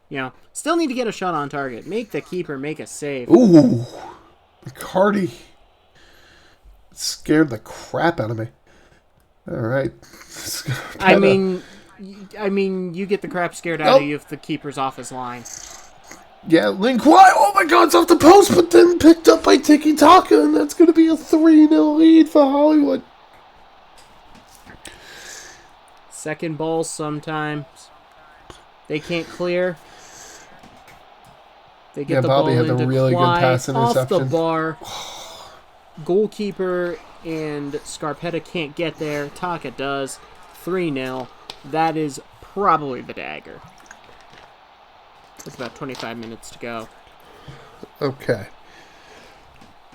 need to get a shot on target. Make the keeper make a save. Ooh, McCarty. Scared the crap out of me. All right. I mean, you get the crap scared out of you if the keeper's off his line. Yeah, Linkwai, oh my god, it's off the post, but then picked up by Tiki Taka, and that's going to be a 3-0 lead for Hollywood. Second balls sometimes. They can't clear. They get the Bobby ball had a into really good pass interception. Off the bar. Goalkeeper and Scarpetta can't get there. Taka does. 3-0. That is probably the dagger. With about 25 minutes to go. Okay.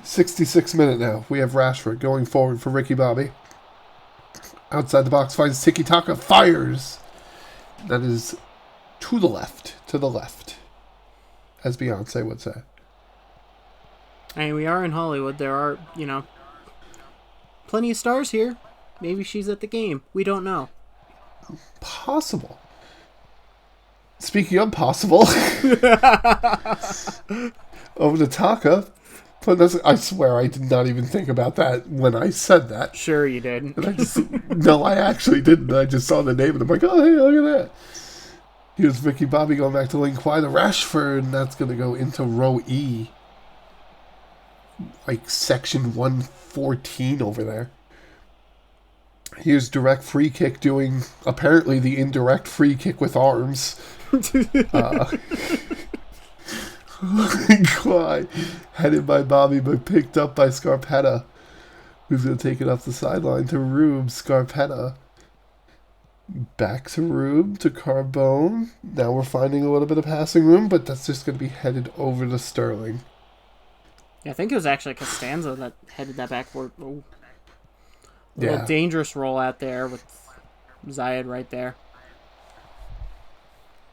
66 minute now. We have Rashford going forward for Ricky Bobby. Outside the box finds Tiki Taka. Fires. That is to the left. To the left. As Beyonce would say. I mean, we are in Hollywood. There are, plenty of stars here. Maybe she's at the game. We don't know. Possible. Speaking of possible. Over to Taka. But I swear I did not even think about that when I said that. Sure you did. And no, I actually didn't. I just saw the name and I'm like, oh, hey, look at that. Here's Ricky Bobby going back to lane Kwai to Rashford, and that's going to go into row E. Like section 114 over there. Here's direct free kick doing, apparently, the indirect free kick with arms. Kwai, headed by Bobby, but picked up by Scarpetta, who's going to take it up the sideline to Rube. Scarpetta. Back to Rube, to Carbone. Now we're finding a little bit of passing room, but that's just going to be headed over to Sterling. Yeah, I think it was actually Costanza that headed that backward. Oh. A little dangerous roll out there with Zayed right there.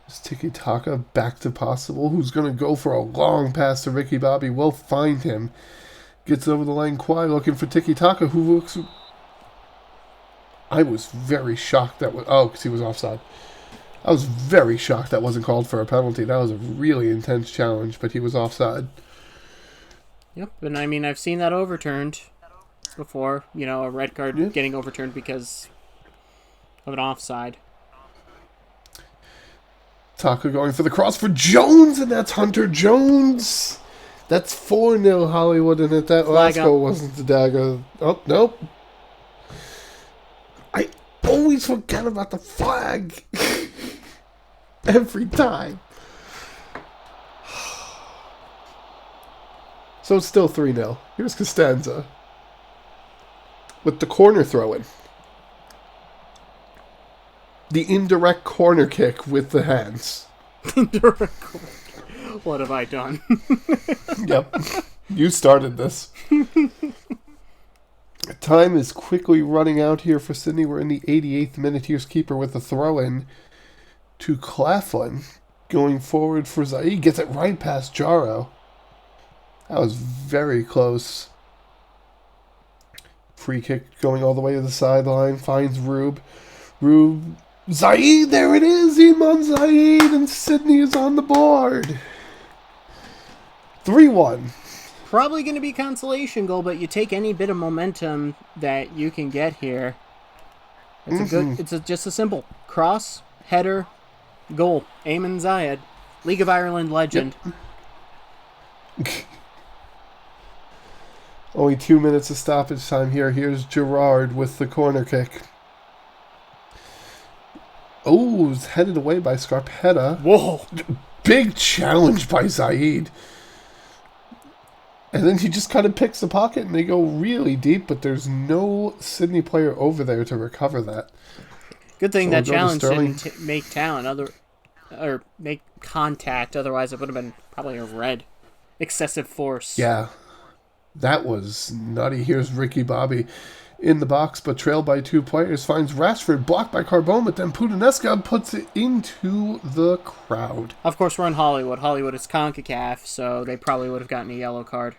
It's Tiki-Taka back to Possible, who's going to go for a long pass to Ricky Bobby. Will find him. Gets over the line, Kwai looking for Tiki-Taka, who looks... I was very shocked that... because he was offside. I was very shocked that wasn't called for a penalty. That was a really intense challenge, but he was offside. Yep, and I mean, I've seen that overturned before. You know, a red card getting overturned because of an offside. Taka going for the cross for Jones, and that's Hunter Jones. That's 4-0 Hollywood, and that last goal wasn't the dagger. Oh, nope. I always forget about the flag. Every time. So it's still 3-0. Here's Costanza. With the corner throw-in. The indirect corner kick with the hands. Indirect corner kick. What have I done? Yep. You started this. Time is quickly running out here for Sydney. We're in the 88th minute. Here's Keeper with the throw-in to Claflin. Going forward for Zaid. Gets it right past Jaro. That was very close. Free kick going all the way to the sideline. Finds Rube. Zaid, there it is! Iman Zaid, and Sydney is on the board. 3-1. Probably going to be a consolation goal, but you take any bit of momentum that you can get here. It's just a simple cross, header, goal. Eamon Zayed, League of Ireland legend. Yep. Only 2 minutes of stoppage time here. Here's Gerard with the corner kick. Oh, it's headed away by Scarpetta. Whoa. Big challenge by Zaid. And then he just kind of picks the pocket and they go really deep, but there's no Sydney player over there to recover that. Good thing that challenge didn't make make contact. Otherwise, it would have been probably a red. Excessive force. Yeah. That was nutty. Here's Ricky Bobby in the box, but trailed by 2 players. Finds Rashford, blocked by Carbone, but then Pudineska puts it into the crowd. Of course, we're in Hollywood. Hollywood is CONCACAF, so they probably would have gotten a yellow card.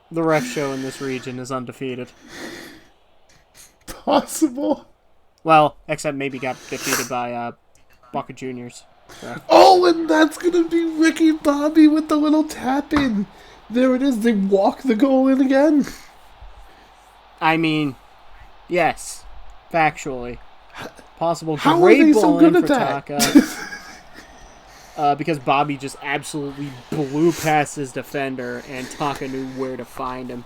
The ref show in this region is undefeated. Possible. Well, except maybe got defeated by Boca Juniors. So. Oh, and that's going to be Ricky Bobby with the little tap-in. There it is. They walk the goal in again. I mean, yes, factually. Possible How great are they ball so good in at for that? Taka. Because Bobby just absolutely blew past his defender, and Taka knew where to find him.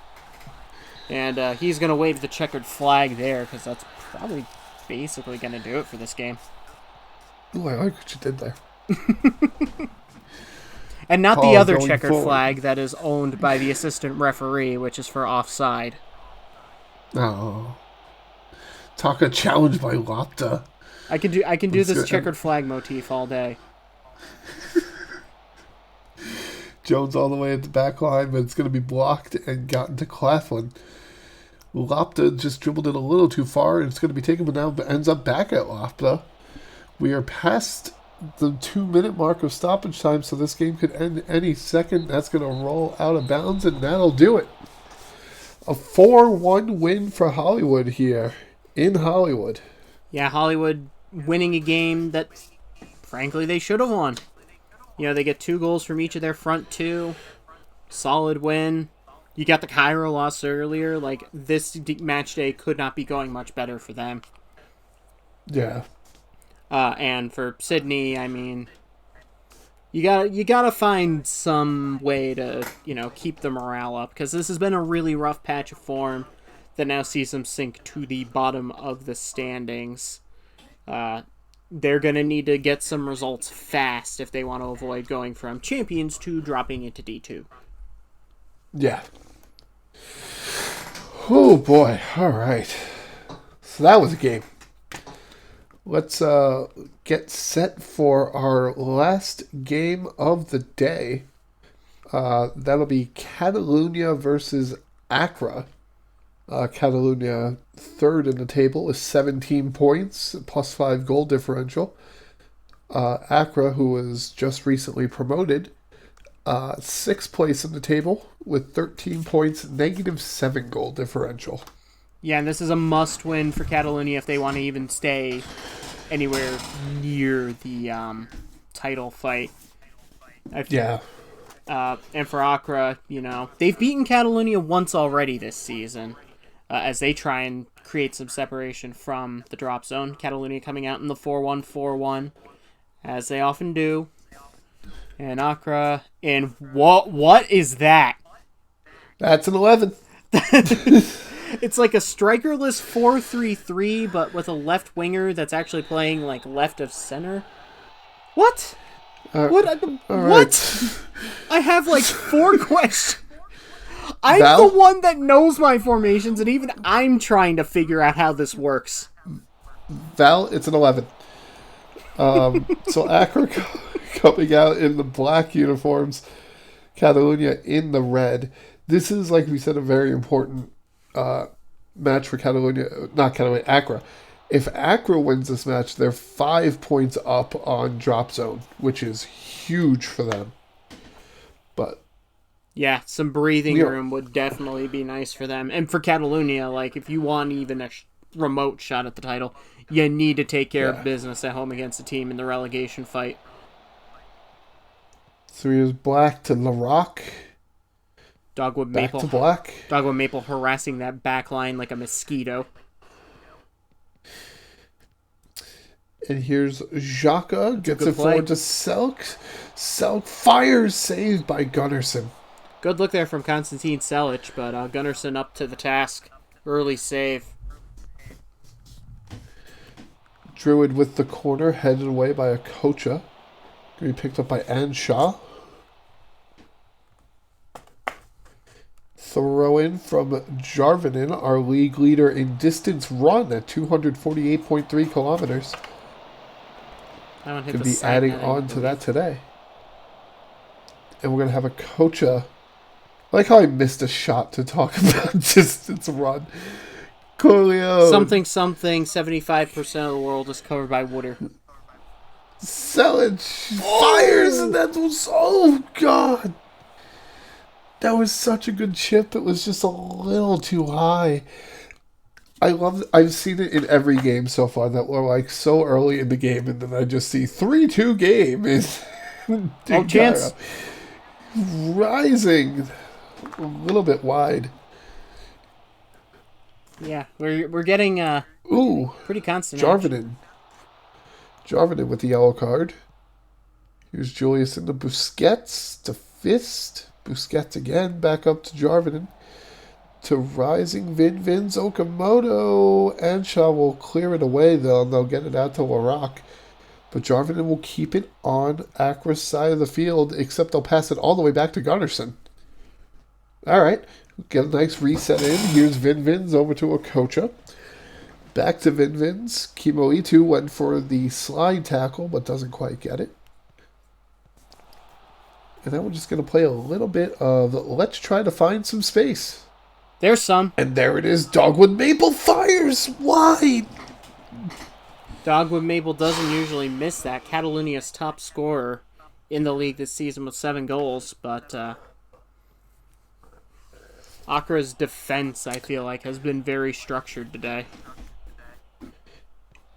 And he's going to wave the checkered flag there, because that's probably basically going to do it for this game. Oh, I like what you did there. And not the other checkered flag that is owned by the assistant referee, which is for offside. Oh. Taka challenged by Lopta. I can do this checkered flag motif all day. Jones all the way at the back line, but it's going to be blocked and gotten to Claflin. Lopta just dribbled it a little too far, and it's going to be taken, but now ends up back at Lopta. We are past the 2-minute mark of stoppage time, so this game could end any second. That's going to roll out of bounds, and that'll do it. A 4-1 win for Hollywood here in Hollywood. Yeah, Hollywood winning a game that frankly, they should have won. They get 2 goals from each of their front 2. Solid win. You got the Cairo loss earlier. Like, this match day could not be going much better for them. Yeah. And for Sydney, I mean, you gotta find some way to, keep the morale up, because this has been a really rough patch of form that now sees them sink to the bottom of the standings. They're going to need to get some results fast if they want to avoid going from champions to dropping into D2. Yeah. Oh, boy. All right. So that was a game. Let's get set for our last game of the day. That'll be Catalunya versus Accra. Catalunya third in the table with 17 points, plus 5 goal differential. Accra, who was just recently promoted, 6th place in the table with 13 points, negative 7 goal differential. Yeah, and this is a must-win for Catalunya if they want to even stay anywhere near the title fight. Yeah. And for Accra, they've beaten Catalunya once already this season, as they try and create some separation from the drop zone. Catalunya coming out in the 4-1-4-1, as they often do. And Accra, and what is that? That's an 11. It's like a strikerless 4-3-3, but with a left winger that's actually playing like left of center. What? What? Right. I have like 4 questions. I'm the one that knows my formations, and even I'm trying to figure out how this works. Val, it's an 11. So Accra coming out in the black uniforms, Catalunya in the red. This is, like we said, a very important match for Accra. If Accra wins this match, they're 5 points up on drop zone, which is huge for them. But yeah, some breathing room would definitely be nice for them. And for Catalunya, like, if you want even a remote shot at the title, you need to take care of business at home against a team in the relegation fight. So here's black to La Rock. Dogwood Back Maple. to black. Dogwood Maple harassing that back line like a mosquito. And here's Xhaka. Gets it forward to Selk. Selk fires, saved by Gunnarsson. Good look there from Konstantin Selic, but Gunnarsson up to the task. Early save. Druid with the corner, headed away by a Kocha. Going to be picked up by Anshaw. Throw in from Jarvinen, our league leader in distance run at 248.3 kilometers. Could be adding on to that today. And we're going to have a Kocha. I like how I missed a shot to talk about distance run. Coolio. Something, 75% of the world is covered by water. Selic fires, and that was, oh God. That was such a good chip. It was just a little too high. I've seen it in every game so far that we're like so early in the game, and then I just see 3-2 game in chance. Rising a little bit wide. Yeah, we're getting pretty constant. Jarvinen with the yellow card. Here's Julius into Busquets to Fist. Busquets again, back up to Jarvinen. To rising Vinvin's Okamoto. Anshaw will clear it away, though, and they'll get it out to Larock. But Jarvinen will keep it on Accra's side of the field, except they'll pass it all the way back to Gunnarsson. All right. Get a nice reset in. Here's Vinvin's over to Okocha. Back to Vinvin's. Kimoitu went for the slide tackle, but doesn't quite get it. And then we're just going to play a little bit of let's try to find some space. There's some. And there it is. Dogwood Maple fires wide. Dogwood Maple doesn't usually miss that. Catalunya's top scorer in the league this season with 7 goals. But Accra's defense, I feel like, has been very structured today.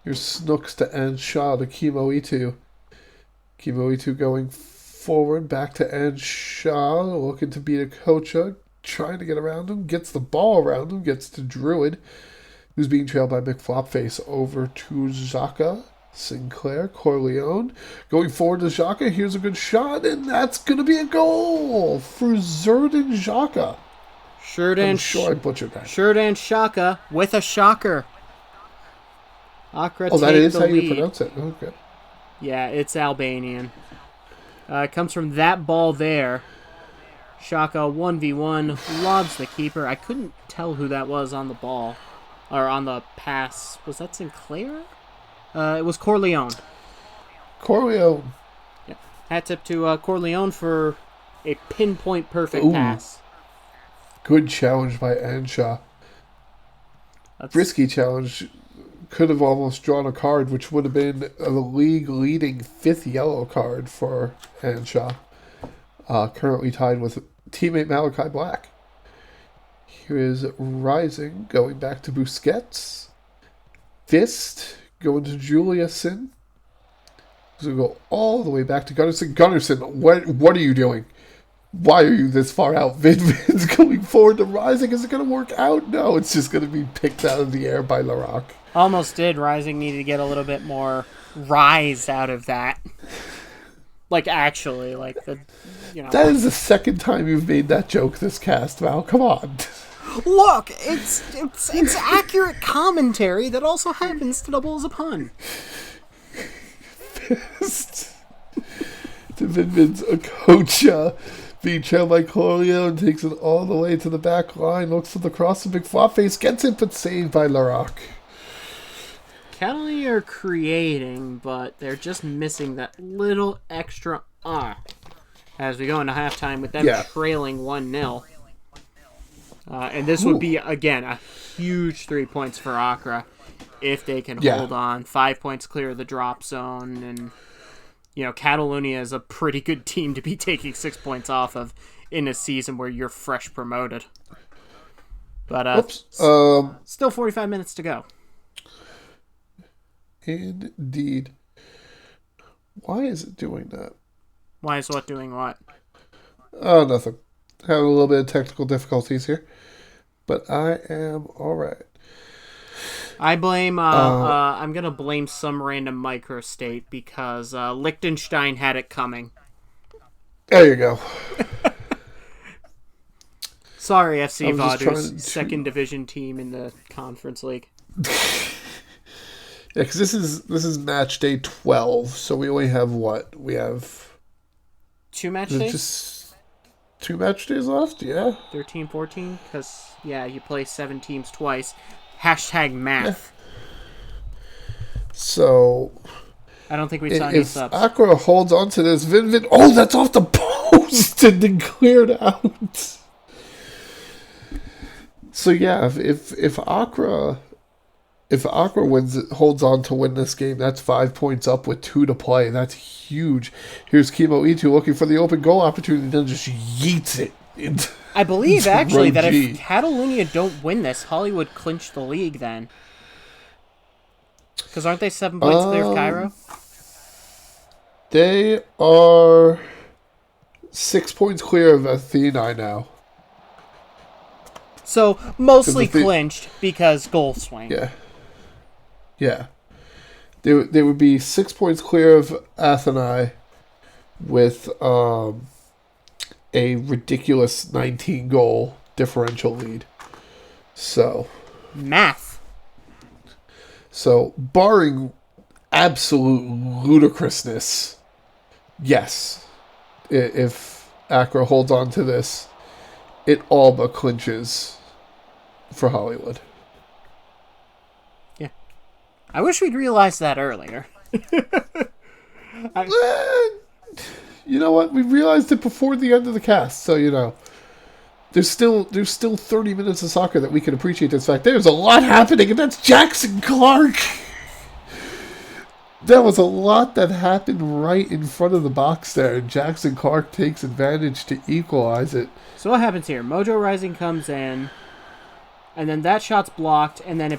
Here's Snooks to Anshaw to Kimoitu. Kimoitu going forward, back to Anshaw, looking to beat Akocha, trying to get around him, gets the ball around him, gets to Druid, who's being trailed by McFlopface, over to Xhaka. Sinclair, Corleone, going forward to Xhaka, here's a good shot, and that's going to be a goal for Xherdan Xhaka. I'm sure I butchered that. Xherdan Xhaka with a shocker. Accra that is how lead. you pronounce it. Okay. Yeah, it's Albanian. It comes from that ball there. Xhaka 1v1, lobs the keeper. I couldn't tell who that was on the ball. Or on the pass. Was that Sinclair? It was Corleone. Corleone. Yeah. Hat tip to Corleone for a pinpoint perfect pass. Good challenge by Anshaw. Risky challenge. Could have almost drawn a card, which would have been a league-leading 5th yellow card for Anshaw. Currently tied with teammate Malachi Black. Here is Rising, going back to Busquets. Fist, going to Juliuson. So we go all the way back to Gunnarsson. Gunnarsson, what are you doing? Why are you this far out? Vin's going forward to Rising. Is it going to work out? No, it's just going to be picked out of the air by Larocque. Almost did. Rising needed to get a little bit more rise out of that. Like, actually, like, That is the second time you've made that joke this cast, Val. Come on. Look, it's accurate commentary that also happens to double as a pun. Fist. To Vin's Akocha. Being trailed by Corleone, takes it all the way to the back line, looks for the cross, the big flop face, gets it, but saved by Larocque. Catalunya are creating, but they're just missing that little extra as we go into halftime with them trailing 1-0. And this would be, again, a huge 3 points for Accra if they can hold on. 5 points clear of the drop zone, and Catalunya is a pretty good team to be taking 6 points off of in a season where you're fresh promoted. But still 45 minutes to go. Indeed. Why is it doing that? Why is what doing what? Oh, nothing. Having a little bit of technical difficulties here. But I am alright. I blame, I'm going to blame some random microstate because Liechtenstein had it coming. There you go. Sorry, FC Vaduz, second division team in the Conference League. Yeah, because this is match day 12, so we only have what? We have 2 match days? Just 2 match days left, yeah. 13, 14? Because, you play 7 teams twice. Hashtag math. Yeah. So I don't think we saw any subs. If Accra holds on to this, Vin, oh, that's off the post and then cleared out. So yeah, if Accra holds on to win this game, that's 5 points up with 2 to play. That's huge. Here's Kimo Itu looking for the open goal opportunity, then just yeets it. I believe, actually, that if Catalunya don't win this, Hollywood clinch the league then. Because aren't they 7 points clear of Cairo? They are 6 points clear of Athênai now. So, mostly clinched because goal swing. Yeah. Yeah. They would be 6 points clear of Athênai with a ridiculous 19-goal differential lead. So. Math. So, barring absolute ludicrousness, yes, if Accra holds on to this, it all but clinches for Hollywood. Yeah. I wish we'd realized that earlier. You know what? We realized it before the end of the cast, so there's still 30 minutes of soccer that we can appreciate this fact. There's a lot happening, and that's Jackson Clark. There was a lot that happened right in front of the box there, and Jackson Clark takes advantage to equalize it. So what happens here? Mojo Rising comes in, and then that shot's blocked, and then I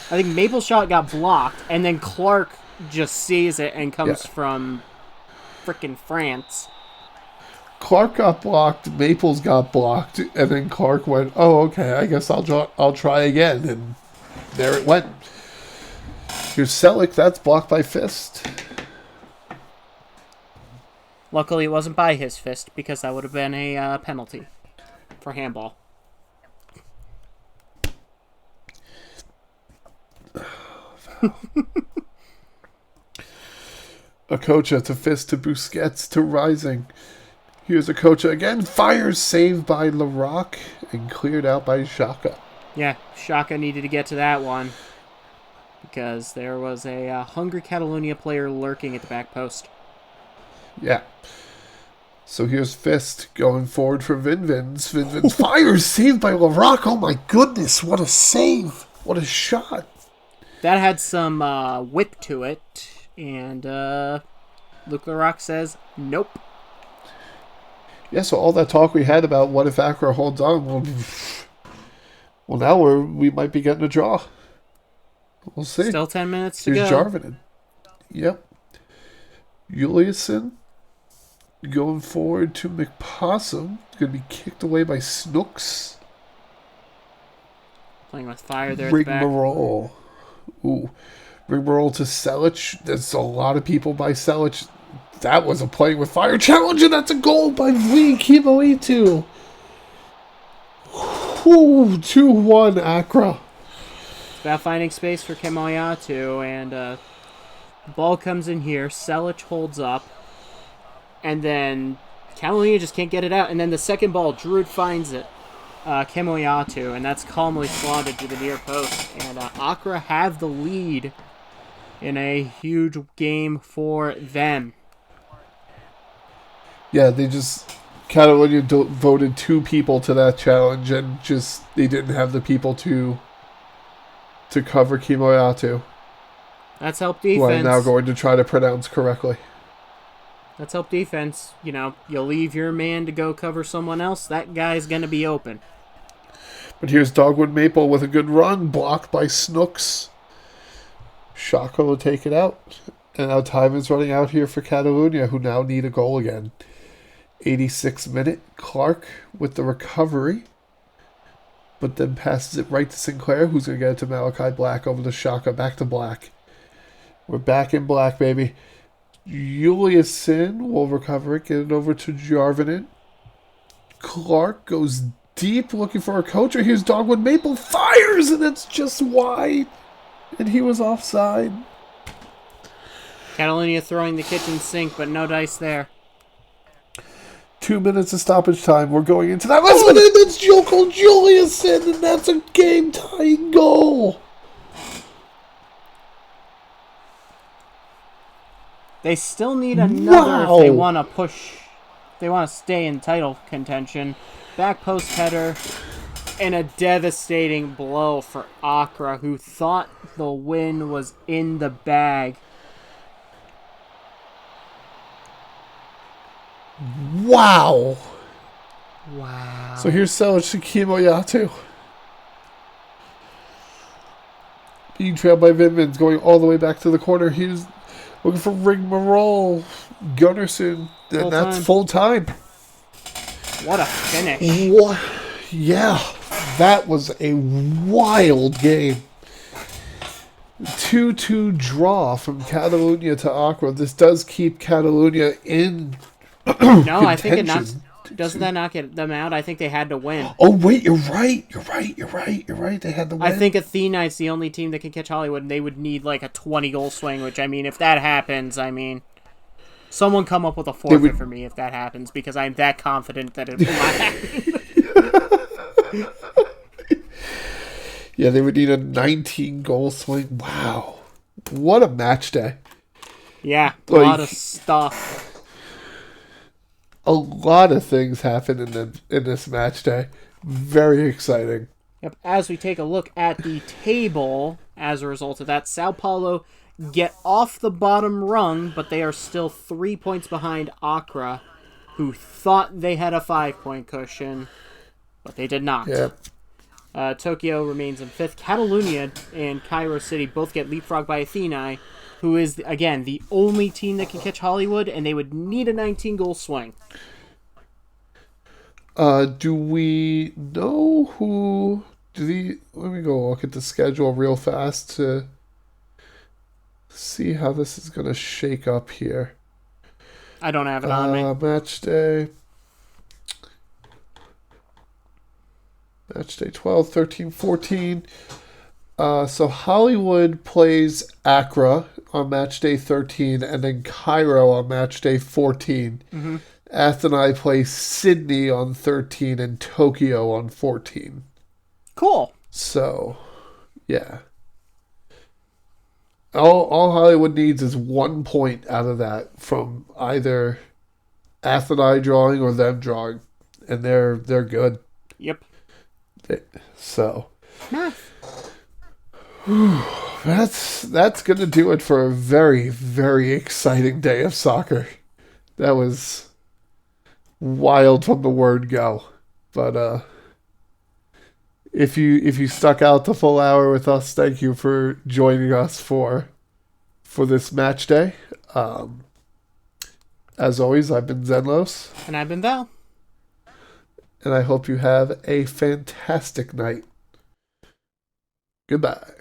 think Maple's shot got blocked, and then Clark just sees it and comes from frickin' France. Clark got blocked, Maples got blocked, and then Clark went, oh, okay, I guess I'll try again, and there it went. Here's Selleck, that's blocked by Fist. Luckily, it wasn't by his fist, because that would have been a penalty for handball. Okocha to Fist to Busquets to Rising. Here's Okocha again. Fires saved by Larocque and cleared out by Xhaka. Yeah, Xhaka needed to get to that one because there was a hungry Catalunya player lurking at the back post. Yeah. So here's Fist going forward for Vinvins. Vinvins fires saved by Larocque. Oh my goodness, what a save. What a shot. That had some whip to it, and Luke Larocque says, nope. Yeah, so all that talk we had about what if Accra holds on, well now we might be getting a draw. We'll see. Still 10 minutes to Here's go. Jarvinen. Yep. Juliusson going forward to McPossum. Going to be kicked away by Snooks. Playing with fire there at the back. Rigmarole. Ooh. Rigmarole to Selic. There's a lot of people by Selic. That was a playing with fire challenge, and that's a goal by V. Kimoitu. 2-1 Accra. It's about finding space for Kemoyatu, and the ball comes in here. Selic holds up, and then Catalunya just can't get it out. And then the second ball, Druid finds it. Kemoyatu, and that's calmly slotted to the near post. And Accra have the lead in a huge game for them. Yeah, Catalunya voted 2 people to that challenge, and they didn't have the people to cover Kimoyatu. That's help defense. Who I'm now going to try to pronounce correctly. That's help defense. You know, you leave your man to go cover someone else, that guy's going to be open. But here's Dogwood Maple with a good run, blocked by Snooks. Xhaka will take it out. And now time is running out here for Catalunya, who now need a goal again. 86th minute, Clark with the recovery. But then passes it right to Sinclair, who's going to get it to Malachi Black over to Xhaka, back to Black. We're back in Black, baby. Juliusson will recover it, get it over to Jarvinen. Clark goes deep looking for a coach. Here's Dogwood Maple, fires, and it's just wide. And he was offside. Catalunya throwing the kitchen sink, but no dice there. 2 minutes of stoppage time. We're going into that last minute. That's Joko Juliusson, and that's a game-tying goal. They still need another if they want to push. They want to stay in title contention. Back post header, and a devastating blow for Accra, who thought the win was in the bag. Wow. Wow. So here's Selic Kimoyatu. Being trailed by Vidmans, going all the way back to the corner. He's looking for Rigmarole. Gunnarsson, and that's full time. What a finish. What? Yeah, that was a wild game. 2-2 draw from Catalunya to Accra. This does keep Catalunya in No, I think it knocks. Doesn't that knock them out? I think they had to win. Oh, wait, you're right. You're right. They had to win. I think Athênai's the only team that can catch Hollywood, and they would need like a 20-goal swing, which, I mean, if that happens, I mean, someone come up with a forfeit for me if that happens, because I'm that confident that it will not happen. Yeah, they would need a 19-goal swing. Wow. What a match day. Yeah, a lot of stuff. A lot of things happen in this match day. Very exciting. Yep. As we take a look at the table, as a result of that, Sao Paulo get off the bottom rung, but they are still 3 points behind Accra, who thought they had a 5-point cushion, but they did not. Yep. Tokyo remains in 5th. Catalunya and Cairo City both get leapfrogged by Athênai, who is, again, the only team that can catch Hollywood, and they would need a 19-goal swing. Do we know who... Let me go look at the schedule real fast to see how this is going to shake up here. I don't have it on me. Matchday 12, 13, 14. So Hollywood plays Accra on Matchday 13 and then Cairo on Matchday 14. Mm-hmm. Athênai plays Sydney on 13 and Tokyo on 14. Cool. So, yeah. All Hollywood needs is 1 point out of that from either Athênai drawing or them drawing. And they're good. Yep. So... That's going to do it for a very, very exciting day of soccer. That was wild from the word go. But if you stuck out the full hour with us, thank you for joining us for this match day. As always, I've been Zenlos. And I've been Val. And I hope you have a fantastic night. Goodbye.